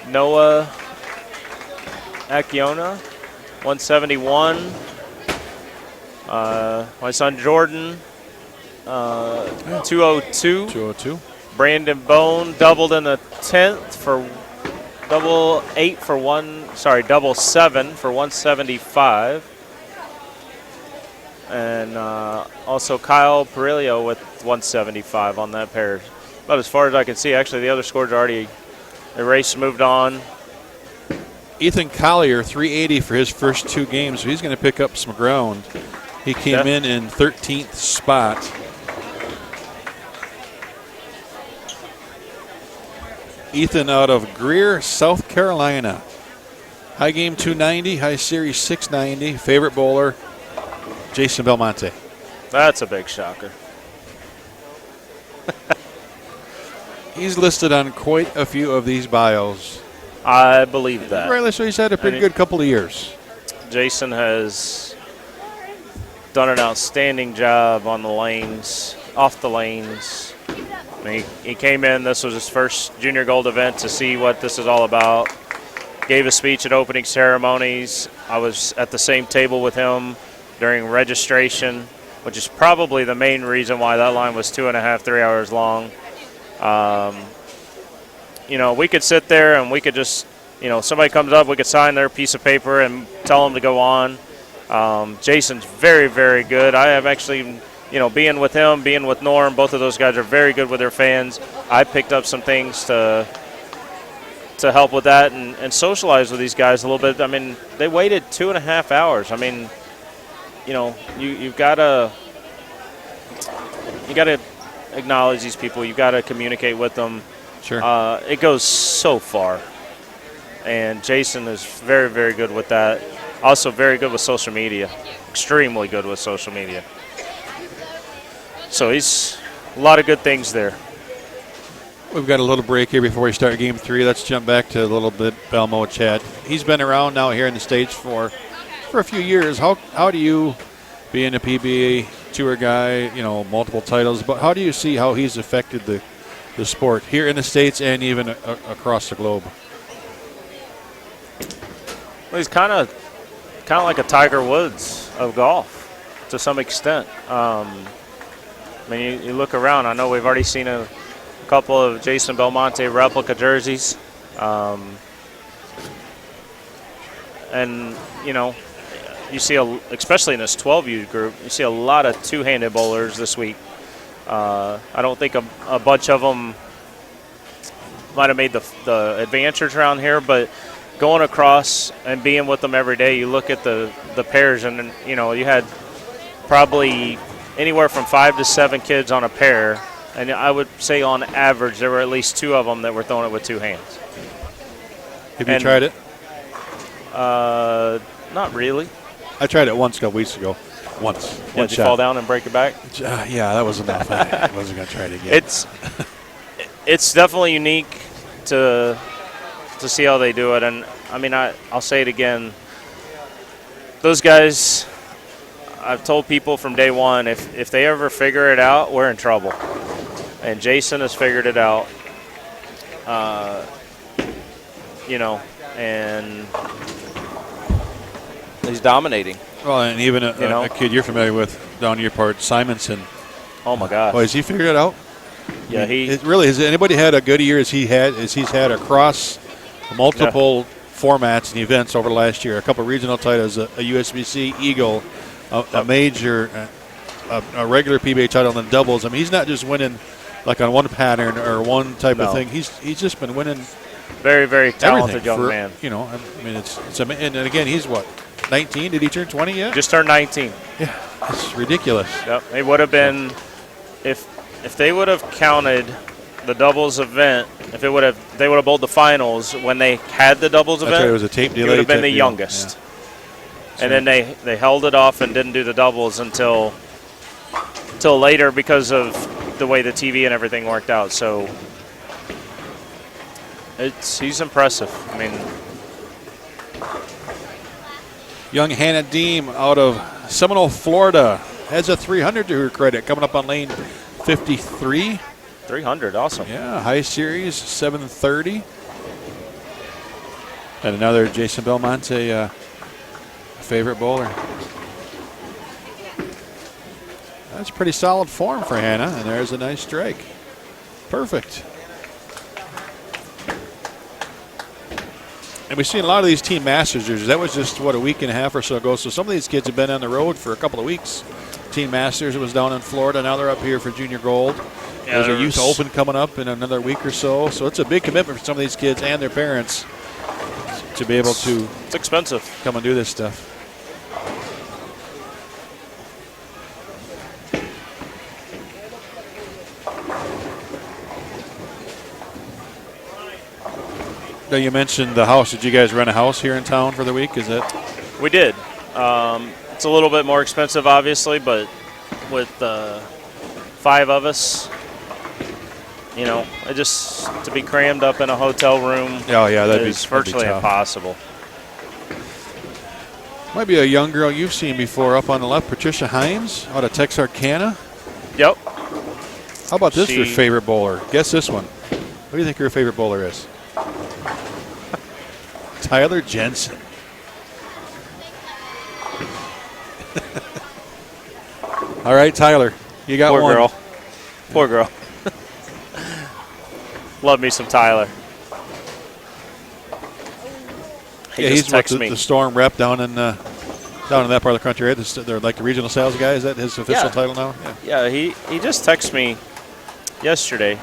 Noah Akiona, 171. My son Jordan, 202. 202. Brandon Bone doubled in the 10th for double 7 for 175. And also Kyle Perillo with 175 on that pair. But as far as I can see, actually the other scores are already erased, moved on. Ethan Collier, 380 for his first 2 games, so he's going to pick up some ground. He came in 13th spot. Ethan out of Greer, South Carolina. High game 290, high series 690. Favorite bowler, Jason Belmonte. That's a big shocker. He's listed on quite a few of these bios. I believe that. Right, so he's had a pretty good couple of years. Jason has done an outstanding job on the lanes, off the lanes. I mean, he came in, this was his first junior gold event to see what this is all about. Gave a speech at opening ceremonies. I was at the same table with him during registration, which is probably the main reason why that line was 2.5, 3 hours long. You know, we could sit there and we could just, you know, somebody comes up, we could sign their piece of paper and tell them to go on. Jason's very, very good. I have actually, you know, being with him, being with Norm, both of those guys are very good with their fans. I picked up some things to help with that and socialize with these guys a little bit. I mean, they waited 2.5 hours. I mean, you know, you've got to acknowledge these people. You've got to communicate with them. Sure. It goes so far, and Jason is very, very good with that. Also very good with social media, extremely good with social media. So he's a lot of good things there. We've got a little break here before we start game 3. Let's jump back to a little bit Belmo Chad. He's been around now here in the States for a few years. How do you, being a PBA tour guy, you know, multiple titles, but how do you see how he's affected the sport here in the States and even across the globe? Well, he's kind of like a Tiger Woods of golf to some extent. I mean, you look around. I know we've already seen a couple of Jason Belmonte replica jerseys. And, you know, you see, especially in this 12U group, you see a lot of two-handed bowlers this week. I don't think a bunch of them might have made the adventures around here, but going across and being with them every day, you look at the pairs, and, you know, you had probably anywhere from 5 to 7 kids on a pair, and I would say on average there were at least 2 of them that were throwing it with 2 hands. Have you tried it? Not really. I tried it once a couple weeks ago. Once. Did you fall down and break your back? Yeah, that was enough. I wasn't going to try it again. It's definitely unique to see how they do it. And, I mean, I'll say it again. Those guys, I've told people from day one, if they ever figure it out, we're in trouble. And Jason has figured it out, you know, and he's dominating. Well, and even a kid you're familiar with down your part, Simonson. Oh, my gosh. Boy, has he figured it out? Yeah, I mean, it really has anybody had a good year as he's had across multiple formats and events over the last year. A couple of regional titles, a USBC Eagle, a major, a regular PBA title, and then doubles. I mean, he's not just winning like on one pattern or one type of thing. He's just been winning. Very, very talented young man. You know, I mean, it's and again, he's what, 19? Did he turn 20 yet? Just turned 19. Yeah, it's ridiculous. Yep, it would have been if they would have counted the doubles event. If they would have bowled the finals when they had the doubles event. Right, it was a tape delay. He would have been the youngest. Yeah. And then they held it off and didn't do the doubles until later because of the way the TV and everything worked out. So he's impressive. I mean, young Hannah Deem out of Seminole, Florida, has a 300 to her credit, coming up on lane 53. 300, awesome. Yeah, high series, 730. And another Jason Belmonte favorite bowler. That's pretty solid form for Hannah, and there's a nice strike. Perfect. And we've seen a lot of these team masters jerseys. That was just, what, a week and a half or so ago. So some of these kids have been on the road for a couple of weeks. Team masters, it was down in Florida. Now they're up here for junior gold. Yeah, there's a youth open coming up in another week or so. So it's a big commitment for some of these kids and their parents to be able to. It's expensive. Come and do this stuff. Now you mentioned the house. Did you guys rent a house here in town for the week? Is that? We did. It's a little bit more expensive, obviously, but with 5 of us, you know, just to be crammed up in a hotel room. Oh yeah, that'd be virtually impossible. Might be a young girl you've seen before up on the left, Patricia Himes out of Texarkana. Yep. How about this for favorite bowler? Guess this one. What do you think your favorite bowler is? Tyler Jensen. All right, Tyler, you got one. Poor girl. Poor girl. Love me some Tyler. He's with the Storm rep down in that part of the country. Right? They're like the regional sales guy. Is that his official title now? Yeah. He just texted me yesterday.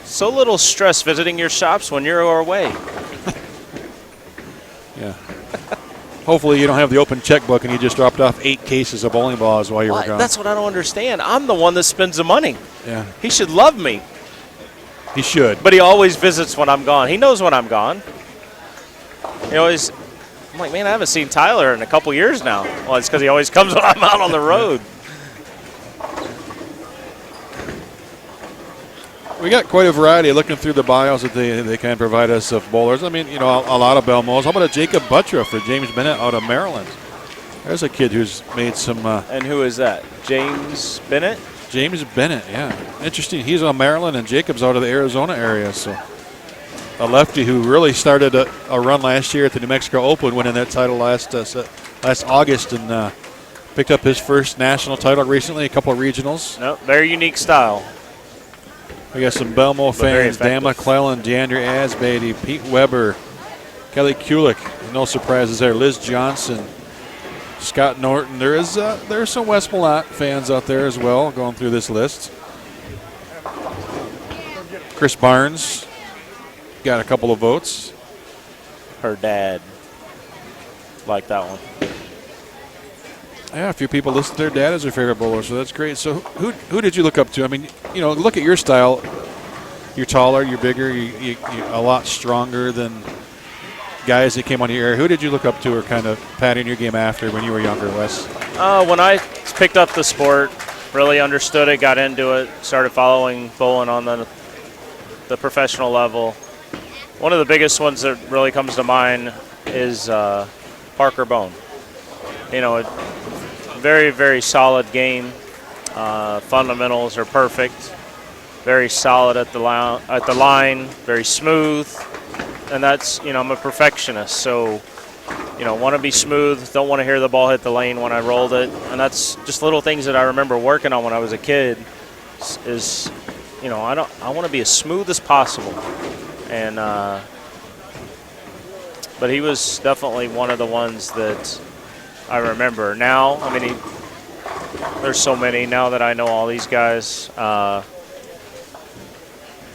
So little stress visiting your shops when you're away. Yeah. Hopefully you don't have the open checkbook and you just dropped off 8 cases of bowling balls while you were gone. That's what I don't understand. I'm the one that spends the money. Yeah. He should love me. He should. But he always visits when I'm gone. He knows when I'm gone. He always, I'm like, man, I haven't seen Tyler in a couple years now. Well, it's because he always comes when I'm out on the road. We got quite a variety looking through the bios that they can provide us of bowlers. I mean, you know, a lot of Belmos. How about a Jacob Buttra for James Bennett out of Maryland? There's a kid who's made some. And who is that? James Bennett? James Bennett, yeah. Interesting. He's on Maryland and Jacob's out of the Arizona area. So a lefty who really started a run last year at the New Mexico Open, winning that title last August, and picked up his first national title recently, a couple of regionals. No, very unique style. We got some Belmo fans: Dan McClellan, Deandra Asbeatty, Pete Weber, Kelly Kulik. No surprises there. Liz Johnson, Scott Norton. There's some West Millat fans out there as well going through this list. Chris Barnes got a couple of votes. Her dad liked that one. Yeah, a few people listed their dad as their favorite bowler, so that's great. So who did you look up to? I mean, you know, look at your style. You're taller, you're bigger, you're a lot stronger than guys that came on your area. Who did you look up to or kind of patting your game after when you were younger, Wes? When I picked up the sport, really understood it, got into it, started following bowling on the professional level. One of the biggest ones that really comes to mind is Parker Bone. You know, very, very solid game. Fundamentals are perfect. Very solid at the line, very smooth. And that's, you know, I'm a perfectionist. So, you know, want to be smooth, don't want to hear the ball hit the lane when I rolled it. And that's just little things that I remember working on when I was a kid is I want to be as smooth as possible. And but he was definitely one of the ones that I remember. Now, I mean, there's so many now that I know all these guys. I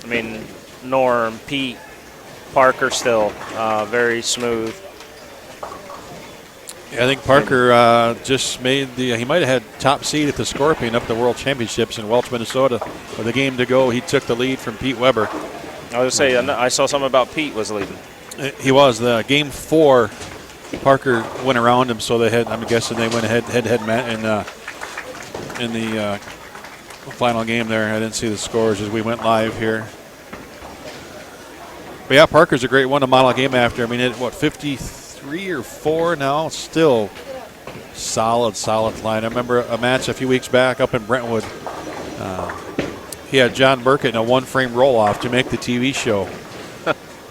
mean, Norm, Pete, Parker still very smooth. Yeah, I think Parker just made he might have had top seed at the Scorpion up at the World Championships in Welch, Minnesota. With a game to go, he took the lead from Pete Weber. I was going to say, I saw something about Pete was leading. He was. The game 4, Parker went around him, so I'm guessing they went head-to-head in the final game there. I didn't see the scores as we went live here. But yeah, Parker's a great one to model a game after. I mean, 53 or 4 now, still solid line. I remember a match a few weeks back up in Brentwood. He had John Burkett in a one-frame roll-off to make the TV show.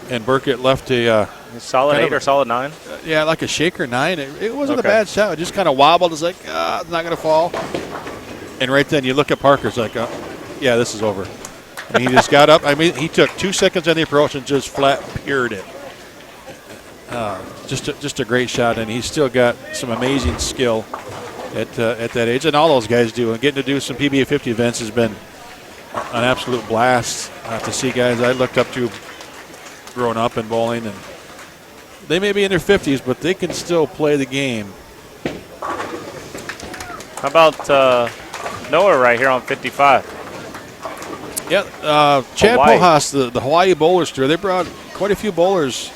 And Burkett left a solid 8 or solid 9. Yeah, like a shaker 9. It wasn't a bad shot. It just kind of wobbled. It's like, it's not going to fall. And right then you look at Parker. It's like, yeah, this is over. And he just got up. I mean, he took 2 seconds on the approach and just flat piered it. Just a great shot, and he's still got some amazing skill at that age, and all those guys do. And getting to do some PBA 50 events has been an absolute blast to see guys I looked up to growing up in bowling, and they may be in their 50s, but they can still play the game. How about Noah right here on 55? Yeah, Chad Pohas, the Hawaii Bowlers Tour, they brought quite a few bowlers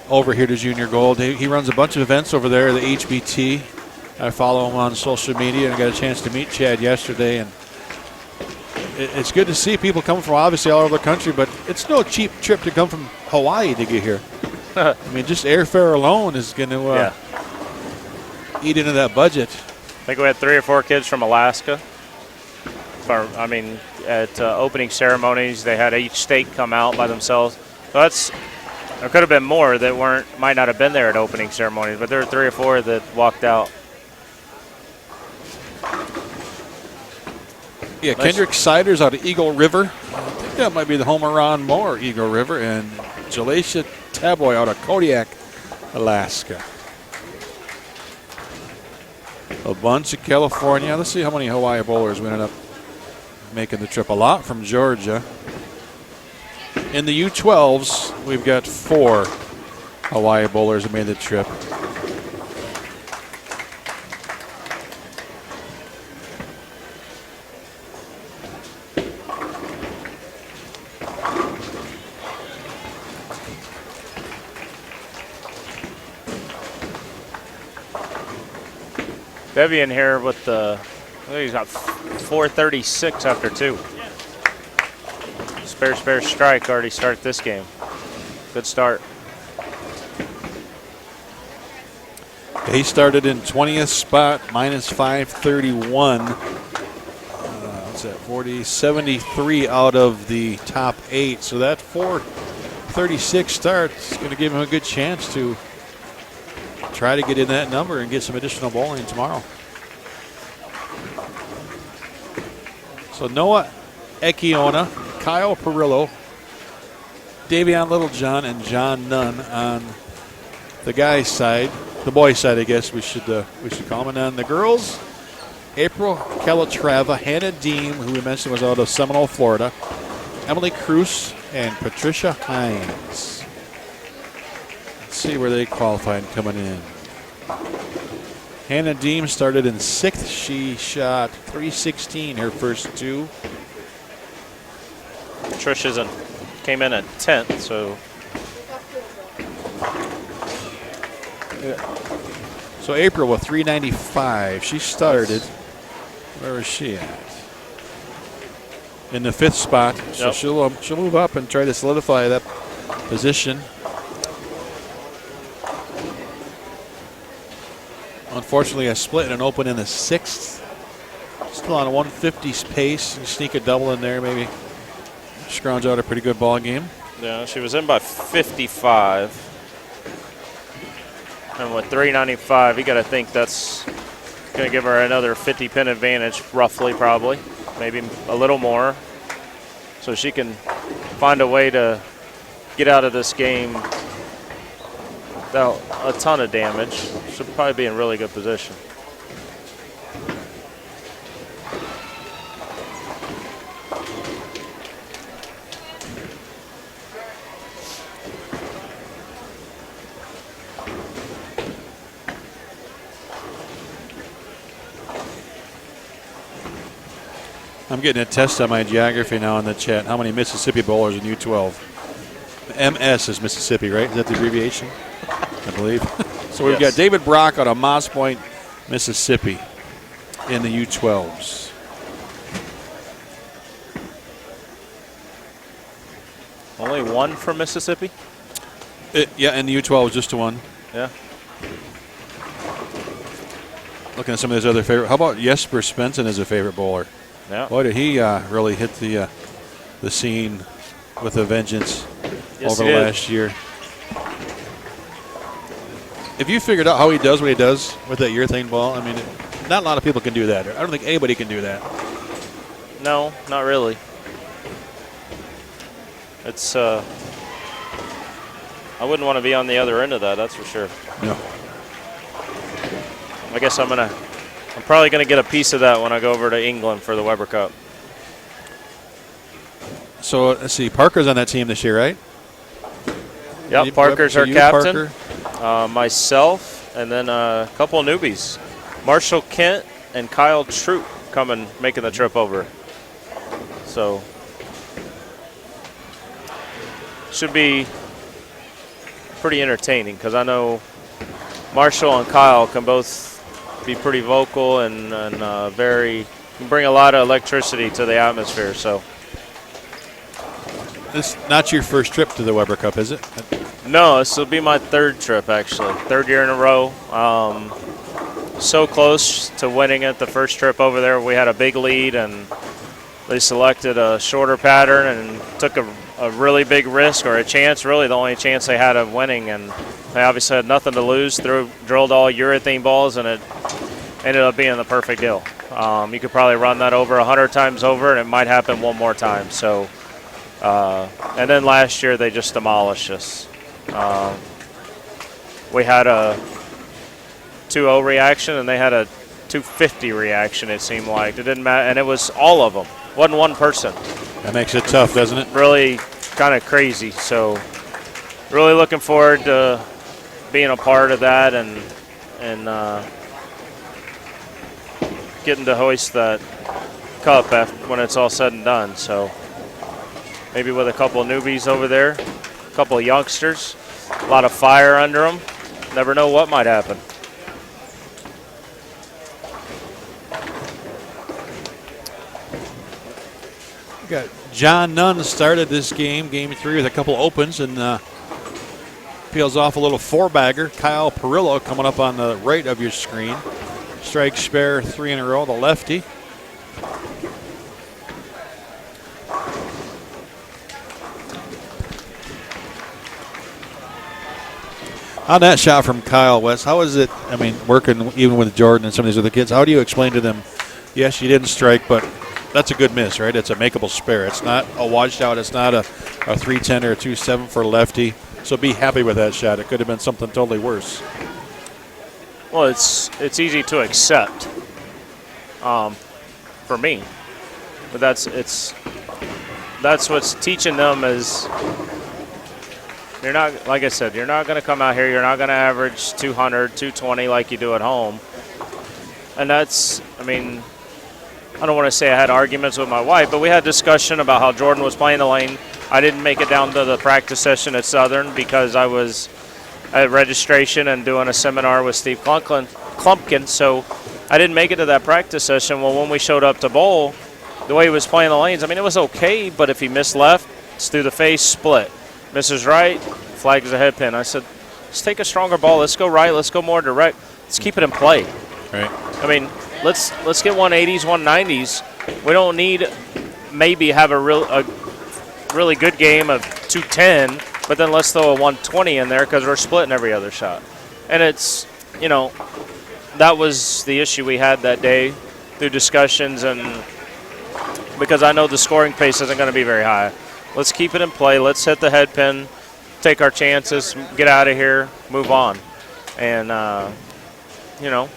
over here to Junior Gold. He runs a bunch of events over there, the HBT. I follow him on social media, and I got a chance to meet Chad yesterday, and it's good to see people coming from obviously all over the country, but it's no cheap trip to come from Hawaii to get here. I mean, just airfare alone is going to eat into that budget. I think we had 3 or 4 kids from Alaska. I mean, at opening ceremonies, they had each state come out by themselves. So there could have been more that might not have been there at opening ceremonies, but there were 3 or 4 that walked out. Yeah, Kendrick Siders out of Eagle River. I think that might be the home of Ron Moore, Eagle River, and Jalacia Taboy out of Kodiak, Alaska. A bunch of California. Let's see how many Hawaii bowlers we ended up making the trip. A lot from Georgia. In the U12s, we've got 4 Hawaii bowlers that made the trip. Devian here with he's got 436 after 2. Spare strike already start this game. Good start. He started in 20th spot, minus 531. What's that, 73 out of the top 8. So that 436 start is going to give him a good chance to try to get in that number and get some additional bowling tomorrow. So Noah Ekiona, Kyle Perillo, Davion Littlejohn, and John Nunn on the guys' side, the boys' side, I guess we should call them. And on the girls, April Calatrava, Hannah Deem, who we mentioned was out of Seminole, Florida, Emily Cruz, and Patricia Hines. See where they qualified coming in. Hannah Deem started in 6th. She shot 316 her first 2. Trish came in at 10th, so. So April with 395. She started. Where is she at? In the 5th spot. So she'll move up and try to solidify that position. Unfortunately, a split and an open in the 6th. Still on a 150 pace. You sneak a double in there, maybe scrounge out a pretty good ball game. Yeah, she was in by 55. And with 395, you got to think that's going to give her another 50 pin advantage, roughly, probably. Maybe a little more. so she can find a way to get out of this game without a ton of damage. She'll probably be in really good position. I'm getting a test on my geography now in the chat. How many Mississippi bowlers in U12? MS is Mississippi, right? Is that the abbreviation? I believe. So we've got David Brock out of Moss Point, Mississippi in the U12s. Only one from Mississippi? Yeah, in the U12 just to one. Yeah. Looking at some of his other favorite. How about Jesper Svensson as a favorite bowler? Yeah. Boy, did he really hit the scene with a vengeance over last year. If you figured out how he does what he does with that urethane ball, I mean, not a lot of people can do that. I don't think anybody can do that. No, not really. It's I wouldn't want to be on the other end of that, that's for sure. No. I guess I'm probably gonna get a piece of that when I go over to England for the Weber Cup. So let's see, Parker's on that team this year, right? Yep, Parker's our captain. Parker. Myself, and then a couple of newbies. Marshall Kent and Kyle Troop making the trip over. So should be pretty entertaining because I know Marshall and Kyle can both be pretty vocal and can bring a lot of electricity to the atmosphere. So this not your first trip to the Weber Cup, is it? no, this will be my third trip actually, third year in a row. So close to winning it. The first trip over there, we had a big lead and they selected a shorter pattern and took a really big risk or a chance, really the only chance they had of winning, and they obviously had nothing to lose. Drilled all urethane balls and it ended up being the perfect deal. You could probably run that over 100 times over and it might happen one more time. So, and then last year they just demolished us. We had a 2-0 reaction and they had a 250 reaction, it seemed like. It didn't matter, and it was all of them. Wasn't one person. That makes it tough, doesn't it? Really kind of crazy. So really looking forward to being a part of that and getting to hoist that cup when it's all said and done. So maybe with a couple of newbies over there, a couple of youngsters, a lot of fire under them. Never know what might happen. We got John Nunn started this game 3, with a couple opens and peels off a little 4-bagger. Kyle Perillo coming up on the right of your screen. Strike spare 3 in a row, the lefty. On that shot from Kyle West, how is it, I mean, working even with Jordan and some of these other kids, how do you explain to them, yes, you didn't strike, but that's a good miss, right? It's a makeable spare. It's not a washed out. It's not a 310 or a 2.7 for a lefty. So be happy with that shot. It could have been something totally worse. Well, it's easy to accept for me, but that's what's teaching them is you're not, like I said, you're not going to come out here. You're not going to average 200, 220 like you do at home, and that's, I mean, I don't want to say I had arguments with my wife, but we had discussion about how Jordan was playing the lane. I didn't make it down to the practice session at Southern because I was at registration and doing a seminar with Steve Klumpkin, so I didn't make it to that practice session. Well, when we showed up to bowl, the way he was playing the lanes, I mean, it was okay, but if he missed left, it's through the face, split. Misses right, flags a head pin. I said, let's take a stronger ball. Let's go right. Let's go more direct. Let's keep it in play. Right. I mean, let's get 180s, 190s. We don't need maybe have a really good game of 210, but then let's throw a 120 in there because we're splitting every other shot. And it's, you know, that was the issue we had that day through discussions and because I know the scoring pace isn't going to be very high. Let's keep it in play. Let's hit the head pin, take our chances, get out of here, move on. And, you know,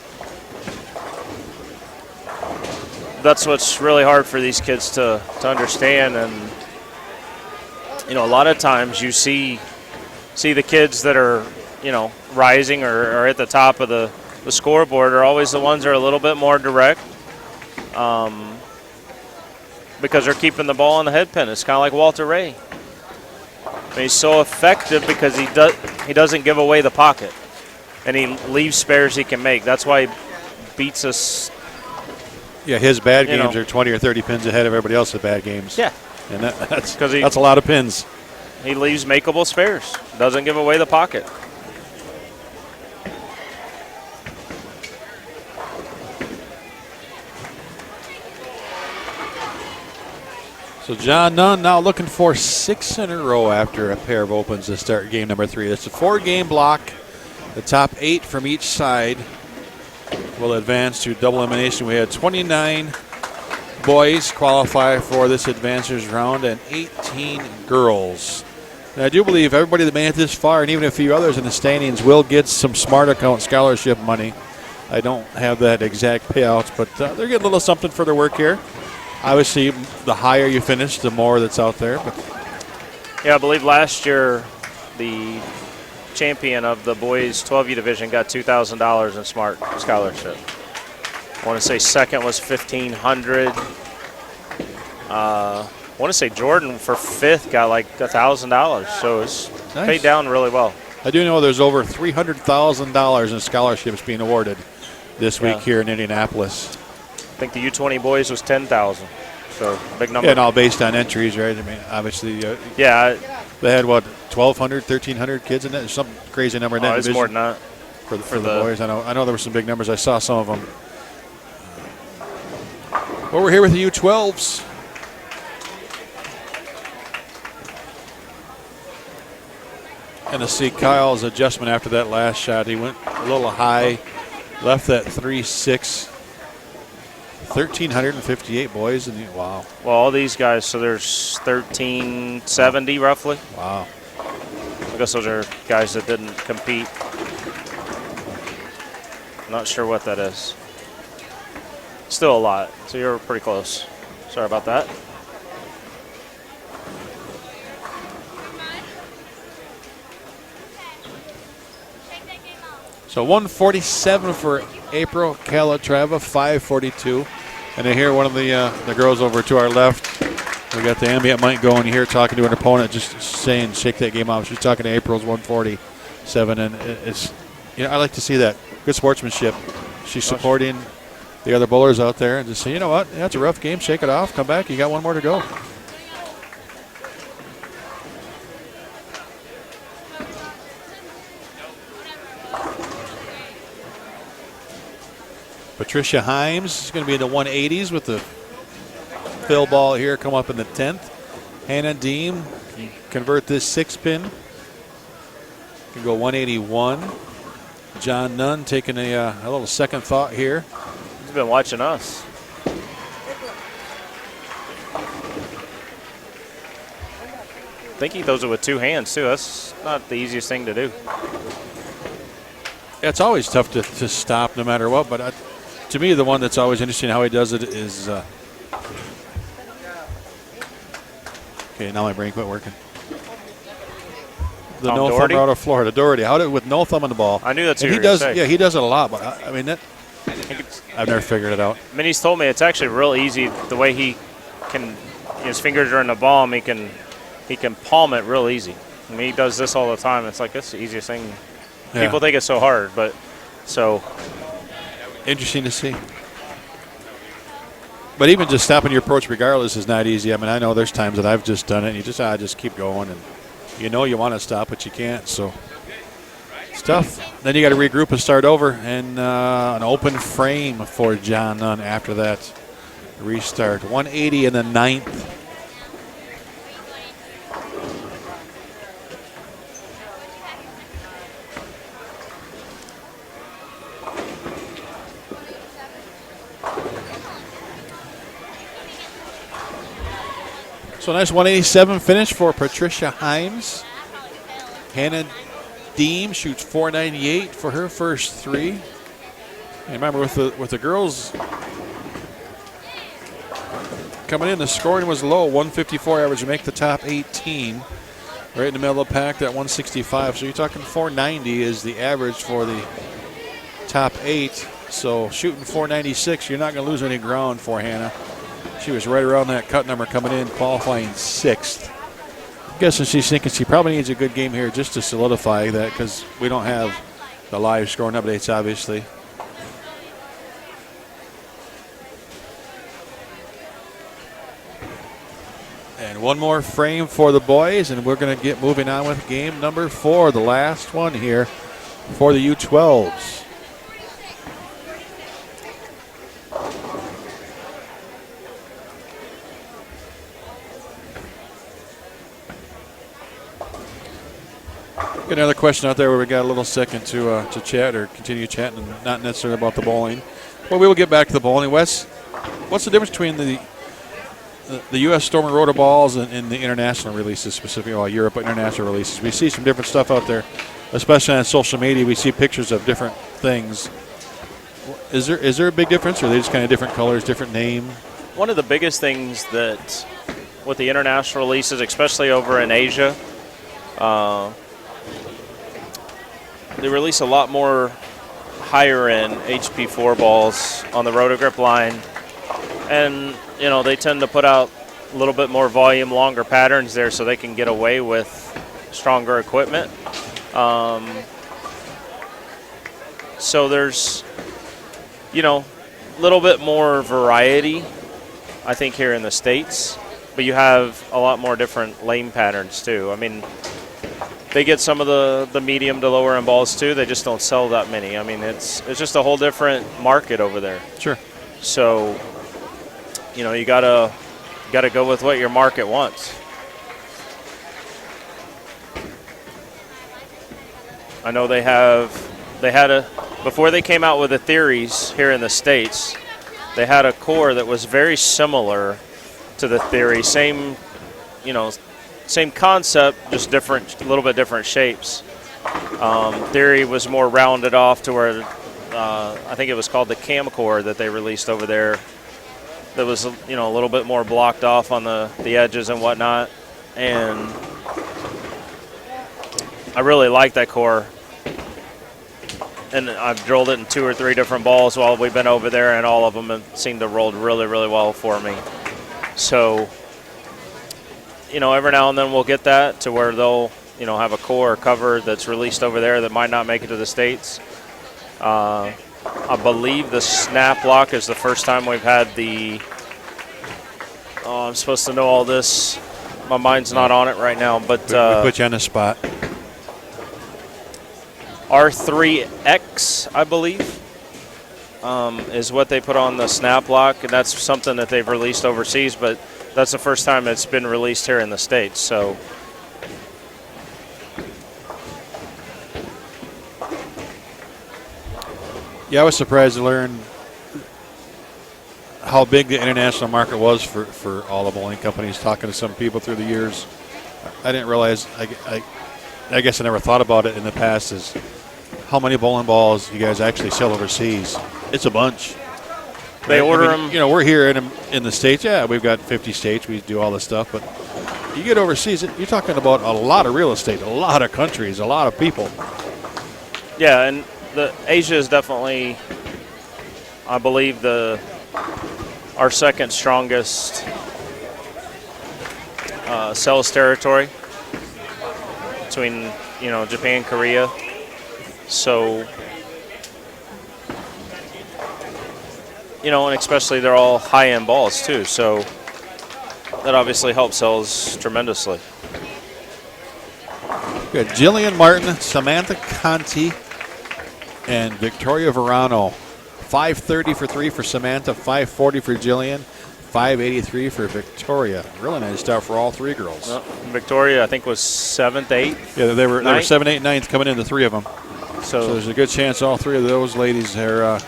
that's what's really hard for these kids to understand. And, you know, a lot of times you see the kids that are, you know, rising or at the top of the scoreboard are always the ones that are a little bit more direct. Because they're keeping the ball in the head pin. It's kind of like Walter Ray. And he's so effective because he doesn't give away the pocket, and he leaves spares he can make. That's why he beats us. Yeah, his bad games are 20 or 30 pins ahead of everybody else's bad games. Yeah, and that's a lot of pins. He leaves makeable spares. Doesn't give away the pocket. So John Nunn now looking for 6 in a row after a pair of opens to start game number 3. It's a 4-game block. The top 8 from each side will advance to double elimination. We had 29 boys qualify for this advancers round and 18 girls. And I do believe everybody that made it this far, and even a few others in the standings, will get some Smart Account scholarship money. I don't have that exact payouts, but they're getting a little something for their work here. Obviously, the higher you finish, the more that's out there. But yeah, I believe last year the champion of the boys 12U division got $2,000 in Smart scholarship. I want to say second was $1,500. I want to say Jordan for 5th got like $1,000. So it's nice. Paid down really well. I do know there's over $300,000 in scholarships being awarded this week here in Indianapolis. I think the U20 boys was 10,000, so big number. Yeah, and all based on entries, right? I mean, obviously, they had what 1,200, 1,300 kids in that. Some crazy number in that division. It's more than that for the boys. I know there were some big numbers. I saw some of them. Well, we're here with the U12s. And to see Kyle's adjustment after that last shot, he went a little high, left that 3-6. 1,358 boys, and wow. Well, all these guys, so there's 1,370 roughly. Wow. I guess those are guys that didn't compete. Not sure what that is. Still a lot, so you're pretty close. Sorry about that. So 147 for April Calatrava, 542. And I hear one of the girls over to our left. We got the ambient mic going here, talking to an opponent, just saying, shake that game off. She's talking to April's 147, and it's, I like to see that. Good sportsmanship. She's supporting the other bowlers out there and just saying, you know what, it's a rough game, shake it off, come back, you got one more to go. Patricia Himes is going to be in the 180s with the fill ball here, come up in the 10th. Hannah Deem can convert this 6-pin. Can go 181. John Nunn taking a little second thought here. He's been watching us. I think he throws it with 2 hands, too. That's not the easiest thing to do. It's always tough to stop no matter what, but to me, the one that's always interesting how he does it is. Okay, now my brain quit working. The no thumb out of Florida, Doherty. How did with no thumb on the ball? I knew that's who he does. Yeah, he does it a lot, but I mean that. I've never figured it out. Minnie's told me it's actually real easy the way he can. His fingers are in the palm. He can palm it real easy. I mean, he does this all the time. It's like that's the easiest thing. Yeah. People think it's so hard, but so interesting to see. But even just stopping your approach regardless is not easy. I mean, I know there's times that I've just done it, and you just keep going, and you want to stop, but you can't. So it's tough. Then you got to regroup and start over, and an open frame for John Nunn after that restart. 180 in the 9th. So nice 187 finish for Patricia Himes. Hannah Deem shoots 498 for her first three. And remember, with the girls coming in, the scoring was low, 154 average to make the top 18. Right in the middle of the pack, that 165. So you're talking 490 is the average for the top 8. So shooting 496, you're not going to lose any ground for Hannah. She was right around that cut number coming in, qualifying 6th. I'm guessing she's thinking she probably needs a good game here just to solidify that, because we don't have the live scoring updates, obviously. And one more frame for the boys, and we're going to get moving on with game number 4, the last one here for the U12s. Got another question out there where we got a little second to chat or continue chatting, and not necessarily about the bowling. Well, we will get back to the bowling. Wes, what's the difference between the U.S. Storm and Rotor balls and the international releases, specifically, well, Europe international releases? We see some different stuff out there, especially on social media. We see pictures of different things. Is there a big difference, or are they just kind of different colors, different name? One of the biggest things that with the international releases, especially over in Asia, they release a lot more higher-end HP4 balls on the Rotogrip line, and they tend to put out a little bit more volume, longer patterns there, so they can get away with stronger equipment. So there's a little bit more variety, I think, here in the States, but you have a lot more different lane patterns too. I mean, they get some of the medium to lower end balls too. They just don't sell that many. I mean, it's just a whole different market over there. Sure. So, you gotta go with what your market wants. I know before they came out with the theories here in the States, they had a core that was very similar to the theory. Same concept, just different, a little bit different shapes. Theory was more rounded off to where I think it was called the cam core that they released over there. That was a little bit more blocked off on the edges and whatnot, and I really like that core. And I've drilled it in 2 or 3 different balls while we've been over there, and all of them have seemed to roll really, really well for me. So, every now and then we'll get that to where they'll, have a core or cover that's released over there that might not make it to the States. I believe the snap lock is the first time we've had the, I'm supposed to know all this. My mind's not on it right now, but. We put you on the spot. R3X, I believe, is what they put on the snap lock, and that's something that they've released overseas, but that's the first time it's been released here in the States. So, yeah, I was surprised to learn how big the international market was for all the bowling companies. Talking to some people through the years, I didn't realize. I guess I never thought about it in the past. Is how many bowling balls you guys actually sell overseas? It's a bunch. They order them. We're here in the States. Yeah, we've got 50 states. We do all this stuff. But you get overseas, you're talking about a lot of real estate, a lot of countries, a lot of people. Yeah, and Asia is definitely, I believe, our second strongest sales territory between, Japan, Korea. So, and especially they're all high-end balls too, so that obviously helps sales tremendously. Good. Jillian Martin, Samantha Conti, and Victoria Verano. 530 for 3 for Samantha, 540 for Jillian, 583 for Victoria. Really nice start for all 3 girls. Well, Victoria, I think, was 7th, 8th. Yeah, they were 7, 8, 9th coming in, the 3 of them. So there's a good chance all 3 of those ladies are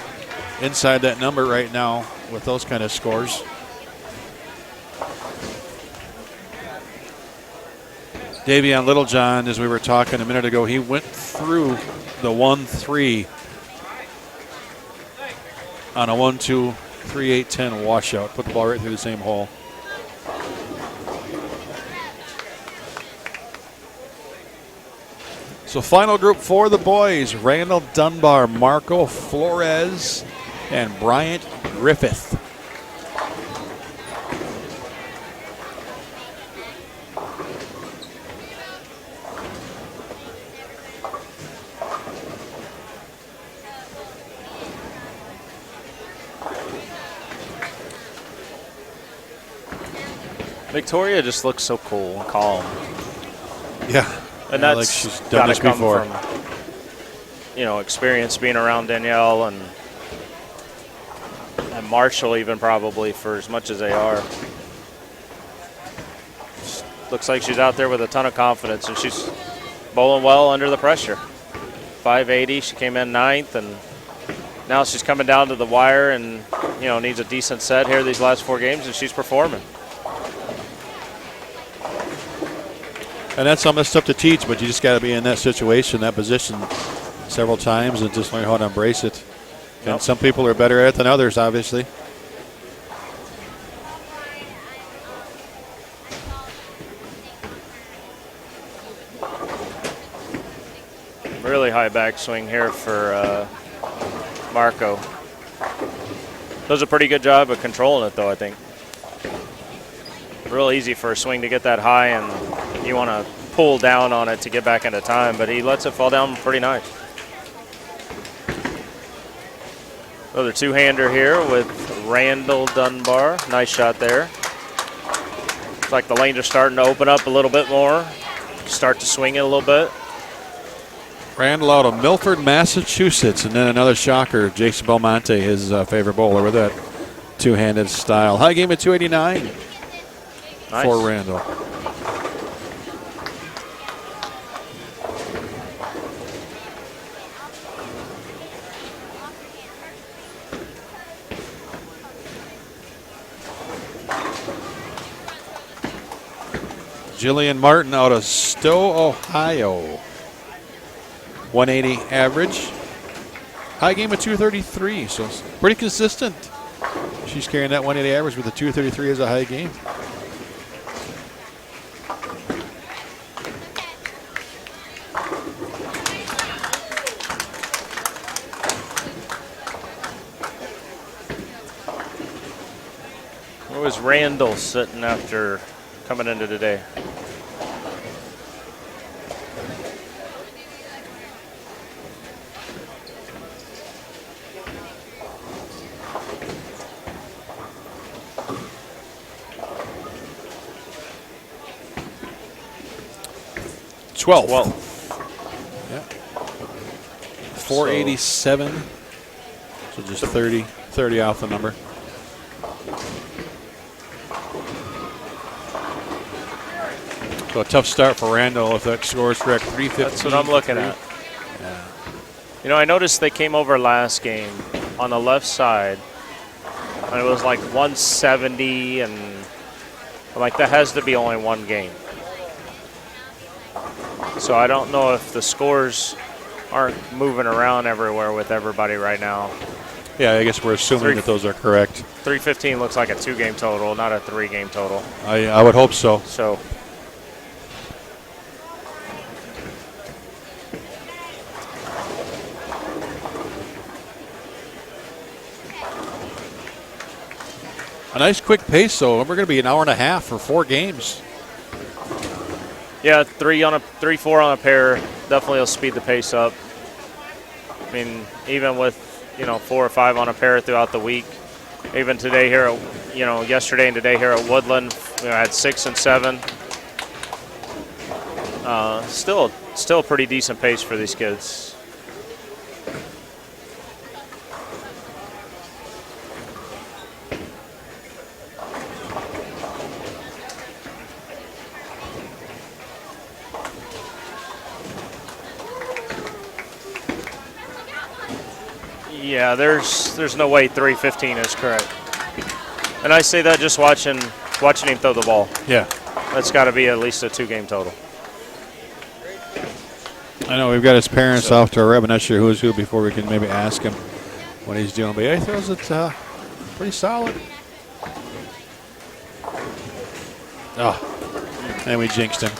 inside that number right now with those kind of scores. Davion Littlejohn, as we were talking a minute ago, he went through the 1-3 on a 1-2, 3-8-10 washout. Put the ball right through the same hole. So final group for the boys: Randall Dunbar, Marco Flores, and Bryant Griffith. Victoria just looks so cool and calm. Yeah. And yeah, that's like she's done this before. From, experience being around Danielle and Marshall even probably for as much as they are. Looks like she's out there with a ton of confidence, and she's bowling well under the pressure. 580, she came in 9th, and now she's coming down to the wire and, needs a decent set here these last 4 games, and she's performing. And that's something that's tough to teach, but you just got to be in that situation, that position several times and just learn how to embrace it. And some people are better at it than others, obviously. Really high backswing here for Marco. Does a pretty good job of controlling it, though, I think. Real easy for a swing to get that high, and you want to pull down on it to get back into time, but he lets it fall down pretty nice. Another two-hander here with Randall Dunbar. Nice shot there. Looks like the lanes are starting to open up a little bit more. Start to swing it a little bit. Randall out of Milford, Massachusetts, and then another shocker, Jason Belmonte, his favorite bowler, with that two-handed style. High game at 289 for Randall. Jillian Martin out of Stowe, Ohio. 180 average. High game of 233, so it's pretty consistent. She's carrying that 180 average with a 233 as a high game. Where was Randall sitting after coming into today? Well, yeah. 487. So just 30 off the number. So a tough start for Randall if that score is correct. 350. That's what I'm looking at. Yeah. I noticed they came over last game on the left side, and it was like 170, and I'm like, that has to be only one game. So I don't know if the scores aren't moving around everywhere with everybody right now. Yeah, I guess we're assuming that those are correct. 315 looks like a 2-game total, not a 3-game total. I would hope so. So. A nice quick pace, though. We're going to be an hour and a half for 4 games. Yeah, 3-4 on a pair definitely will speed the pace up. I mean, even with 4 or 5 on a pair throughout the week. Even today here at yesterday and today here at Woodland, had 6 and 7. Still a pretty decent pace for these kids. Yeah, there's no way 315 is correct. And I say that just watching him throw the ball. Yeah. That's got to be at least a 2-game total. I know we've got his parents off to our rep. I'm not sure who's who before we can maybe ask him what he's doing. But yeah, he throws it pretty solid. Oh, and we jinxed him.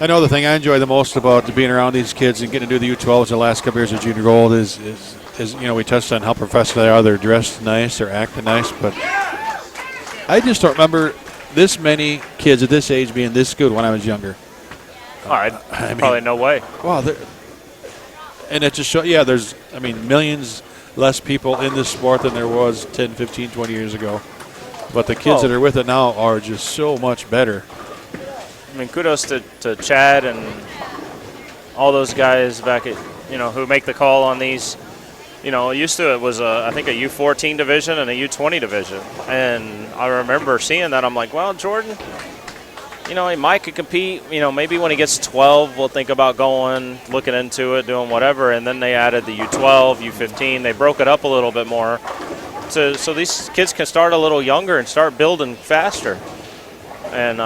I know the thing I enjoy the most about being around these kids and getting to do the U12s the last couple years of junior gold is we touched on how professional they are. They're dressed nice, they're acting nice, but I just don't remember this many kids at this age being this good when I was younger. All right, probably no way. Wow, and it just shows. Yeah, there's millions less people in this sport than there was 10, 15, 20 years ago. But the kids that are with it now are just so much better. I mean, kudos to Chad and all those guys back at, who make the call on these. Used to it was, I think, a U14 division and a U20 division. And I remember seeing that. I'm like, well, Jordan, he might could compete. Maybe when he gets 12, we'll think about going, looking into it, doing whatever. And then they added the U12, U15. They broke it up a little bit more so these kids can start a little younger and start building faster. And,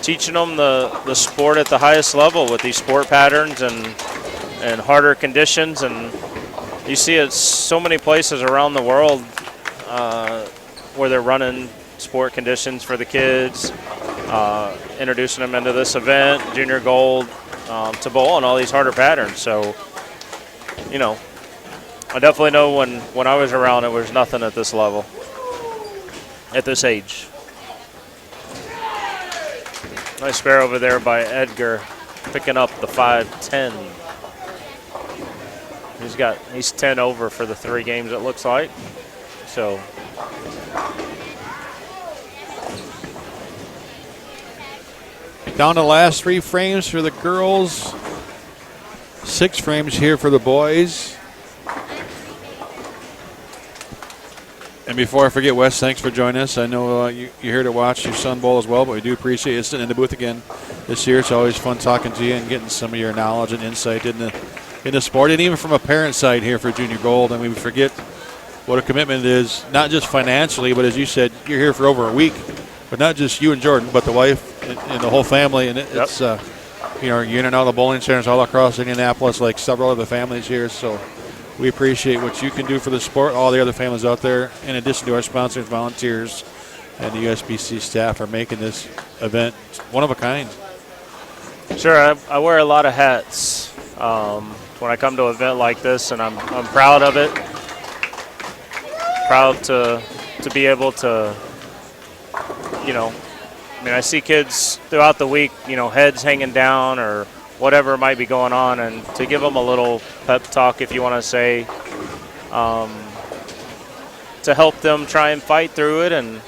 teaching them the sport at the highest level with these sport patterns and harder conditions. And you see it so many places around the world where they're running sport conditions for the kids, introducing them into this event, junior gold, to bowl and all these harder patterns. So, I definitely know when I was around, it was nothing at this level, at this age. Nice spare over there by Edgar, picking up the 5-10. He's 10 over for the 3 games, it looks like. So down to the last 3 frames for the girls, 6 frames here for the boys. And before I forget, Wes, thanks for joining us. I know you're here to watch your son bowl as well, but we do appreciate you sitting in the booth again this year. It's always fun talking to you and getting some of your knowledge and insight in the sport, and even from a parent side here for junior gold. And we forget what a commitment it is, not just financially, but as you said, you're here for over a week. But not just you and Jordan, but the wife and the whole family. And it's you're in and out of the bowling centers all across Indianapolis, like several other families here. So we appreciate what you can do for the sport. All the other families out there, in addition to our sponsors, volunteers, and the USBC staff, are making this event one of a kind. Sure, I wear a lot of hats when I come to an event like this, and I'm proud of it. Proud to be able to, I see kids throughout the week, heads hanging down or whatever might be going on, and to give them a little pep talk, if you want to say, to help them try and fight through it and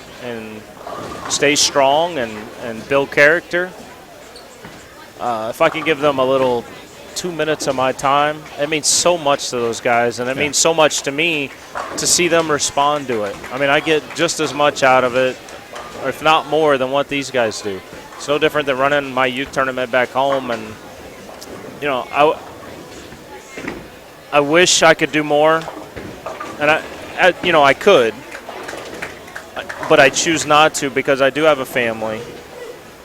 stay strong and build character. If I can give them a little 2 minutes of my time, it means so much to those guys, and it means so much to me to see them respond to it. I mean, I get just as much out of it, or if not more, than what these guys do. It's no different than running my youth tournament back home, and I wish I could do more, and I could, but I choose not to because I do have a family,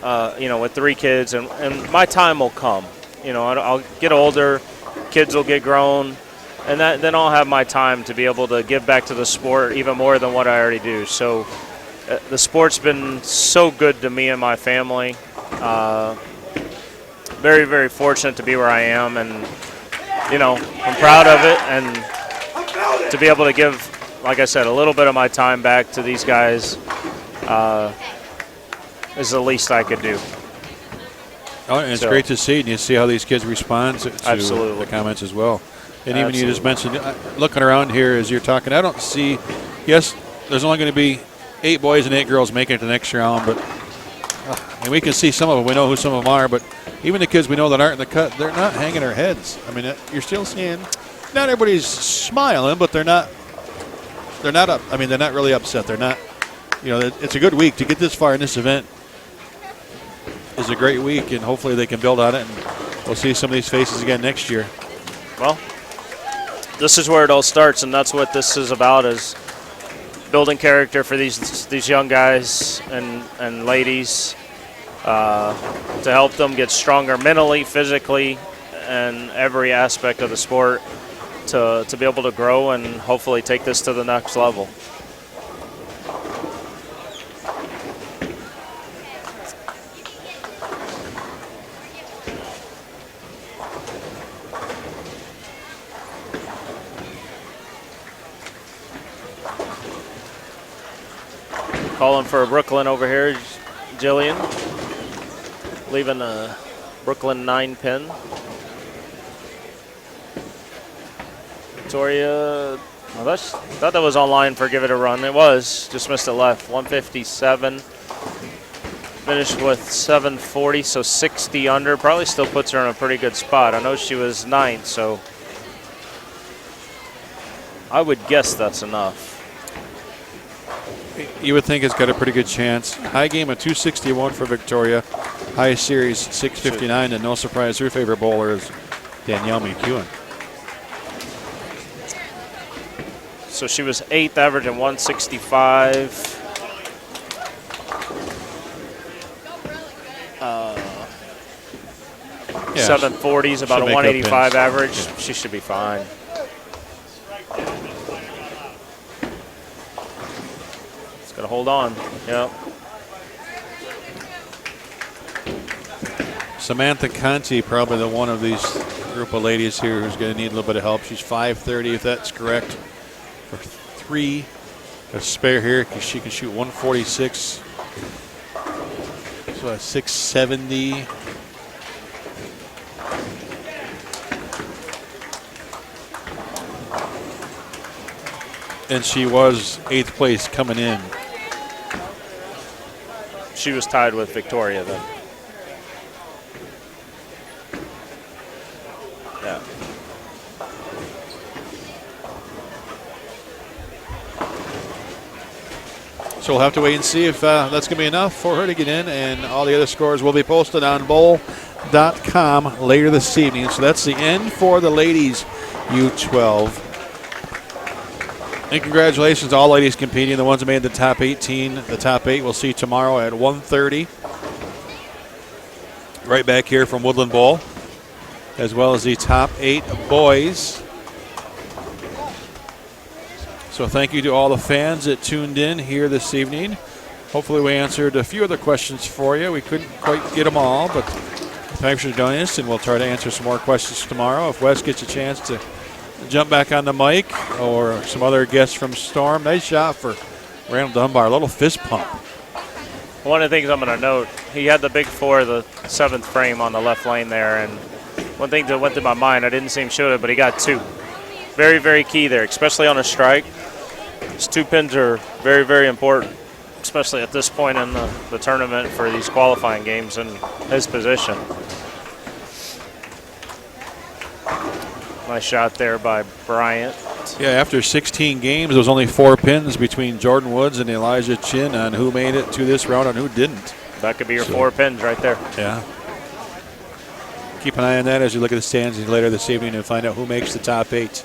with 3 kids, and my time will come. I'll get older, kids will get grown, and then I'll have my time to be able to give back to the sport even more than what I already do. So the sport's been so good to me and my family. Very, very fortunate to be where I am, and I'm proud of it, and to be able to give, like I said, a little bit of my time back to these guys is the least I could do. Oh, and it's great to see, and you see how these kids respond to Absolutely. the comments as well. And even you just mentioned, looking around here as you're talking, I don't see, yes, there's only going to be 8 boys and 8 girls making it to the next round, but and we can see some of them. We know who some of them are, but even the kids we know that aren't in the cut, they're not hanging their heads. I mean, you're still seeing, not everybody's smiling, but they're not up. I mean, they're not really upset. They're not, it's a good week to get this far in this event. Is a great week, and hopefully they can build on it, and we'll see some of these faces again next year. Well, this is where it all starts, and that's what this is about, is building character for these young guys and ladies to help them get stronger mentally, physically, and every aspect of the sport to be able to grow and hopefully take this to the next level. Calling for Brooklyn over here, Jillian. Leaving a Brooklyn 9 pin. Victoria, well, thought that was online for Give It a Run. It was, just missed it left. 157. Finished with 740, so 60 under. Probably still puts her in a pretty good spot. I know she was 9th, so I would guess that's enough. You would think it's got a pretty good chance. High game of 261 for Victoria. High series 659, and no surprise, her favorite bowler is Danielle McEwen. So she was 8th, averaging 165. Yeah, 740s, about a make up 185 pins. average. Yeah. She should be fine. It's gonna hold on. Yep. Samantha Conti, probably the one of these group of ladies here who's going to need a little bit of help. She's 530, if that's correct, for 3. A spare here because she can shoot 146. So a 670. And she was 8th place coming in. She was tied with Victoria then. Yeah. So we'll have to wait and see if that's going to be enough for her to get in, and all the other scores will be posted on bowl.com later this evening. So that's the end for the ladies U12. And congratulations to all ladies competing, the ones that made the top 18. The top 8 we'll see tomorrow at 1:30. Right back here from Woodland Bowl, as well as the top 8 boys. So thank you to all the fans that tuned in here this evening. Hopefully we answered a few other questions for you. We couldn't quite get them all, but thanks for joining us, and we'll try to answer some more questions tomorrow. If Wes gets a chance to jump back on the mic, or some other guests from Storm. Nice shot for Randall Dunbar, a little fist pump. One of the things I'm going to note, he had the big 4, the 7th frame on the left lane there, and one thing that went through my mind, I didn't see him shoot it, but he got 2. Very, very key there, especially on a strike. These 2 pins are very, very important, especially at this point in the tournament for these qualifying games in his position. Nice shot there by Bryant. Yeah, after 16 games, there was only 4 pins between Jordan Woods and Elijah Chin on who made it to this round and who didn't. That could be your 4 pins right there. Yeah. Keep an eye on that as you look at the standings later this evening and find out who makes the top 8.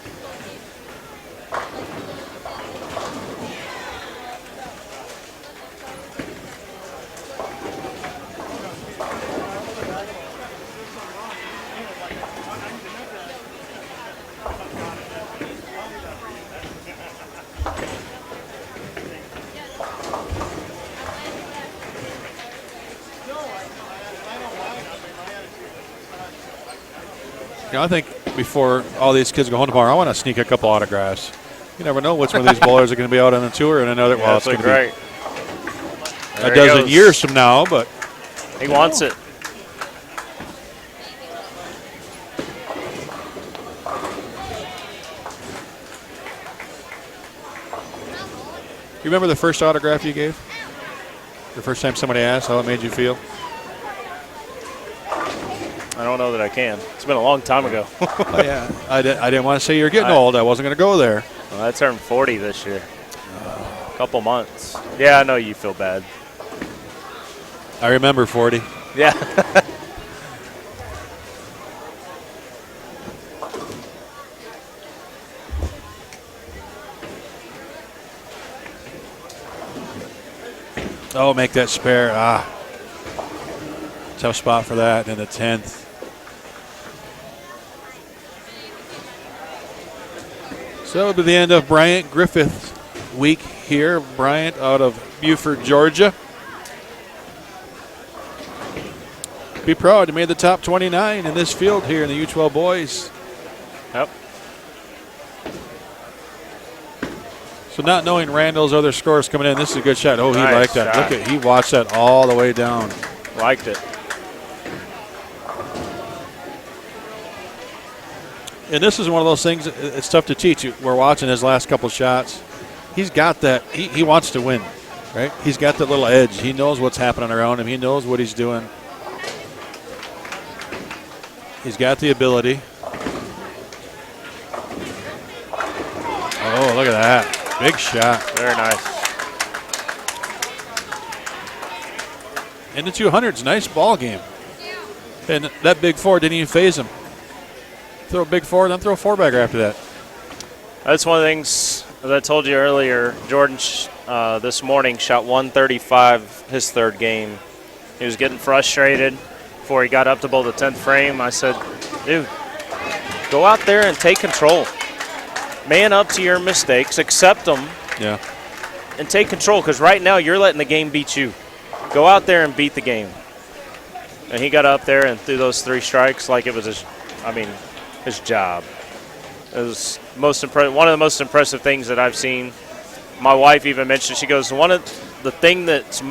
You know, I think before all these kids go home tomorrow, I want to sneak a couple autographs. You never know which one of these bowlers are going to be out on the tour, and another. Well, it's going to be a dozen years from now, but he wants it. You remember the first autograph you gave? The first time somebody asked how it made you feel? I don't know that I can. It's been a long time ago. Oh, yeah, I didn't want to say you're getting old. I wasn't going to go there. Well, I turned 40 this year. A couple months. Yeah, I know you feel bad. I remember 40. Yeah. Oh, make that spare. Tough spot for that in the 10th. So it'll be the end of Bryant Griffith week here. Bryant out of Buford, Georgia. Be proud to made the top 29 in this field here in the U12 boys. Yep. So not knowing Randall's other scores coming in, this is a good shot. Oh, he Nice liked that. shot. Look at, he watched that all the way down. Liked it. And this is one of those things, it's tough to teach you. We're watching his last couple shots. He's got that, he wants to win, right? He's got that little edge. He knows what's happening around him. He knows what he's doing. He's got the ability. Oh, look at that. Big shot. Very nice. In the 200s, nice ball game. And that big four didn't even phase him. Throw a big four, then throw a four-bagger after that. That's one of the things, as I told you earlier, Jordan this morning shot 135 his third game. He was getting frustrated before he got up to bowl the 10th frame. I said, dude, go out there and take control. Man up to your mistakes, accept them, Yeah. and take control, because right now you're letting the game beat you. Go out there and beat the game. And he got up there and threw those 3 strikes like it was his job. It was one of the most impressive things that I've seen. My wife even mentioned, she goes, one of the thing that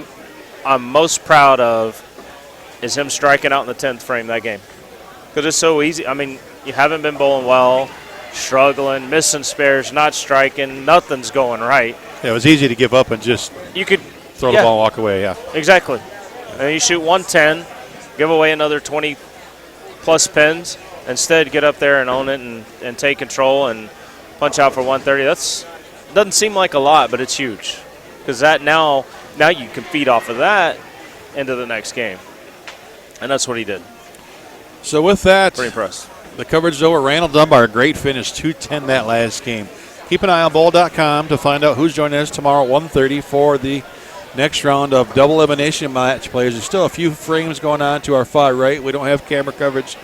I'm most proud of is him striking out in the 10th frame that game. Because it's so easy. I mean, you haven't been bowling well, struggling, missing spares, not striking, nothing's going right. Yeah, it was easy to give up and just You could throw the ball and walk away, yeah. Exactly. And you shoot 110, give away another 20-plus pins. Instead, get up there and own it and take control and punch out for 130. Doesn't seem like a lot, but it's huge. Because that now you can feed off of that into the next game. And that's what he did. So with that, Pretty impressed. the coverage is over. Randall Dunbar, great finish, 210 that last game. Keep an eye on bowl.com to find out who's joining us tomorrow at 1:30 for the next round of double elimination match players. There's still a few frames going on to our far right. We don't have camera coverage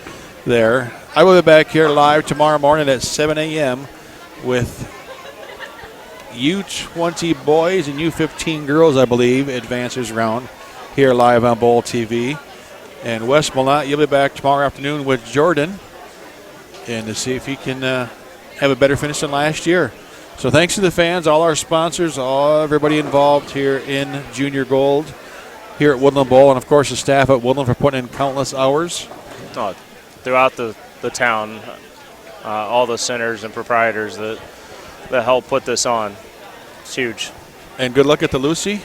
there. I will be back here live tomorrow morning at 7 a.m. with U20 Boys and U15 Girls, I believe, advances round here live on Bowl TV. And Wes Milnott, you'll be back tomorrow afternoon with Jordan and to see if he can have a better finish than last year. So thanks to the fans, all our sponsors, everybody involved here in Junior Gold here at Woodland Bowl, and, of course, the staff at Woodland for putting in countless hours. Throughout the town, all the centers and proprietors that help put this on. It's huge. And good luck at the Lucy,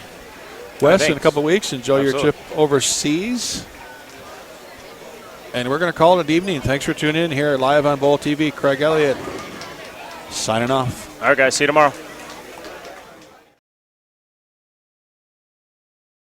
Wes, in a couple of weeks. Enjoy Absolutely. your trip overseas. And we're going to call it an evening. Thanks for tuning in here live on Bowl TV. Craig Elliott signing off. All right, guys. See you tomorrow.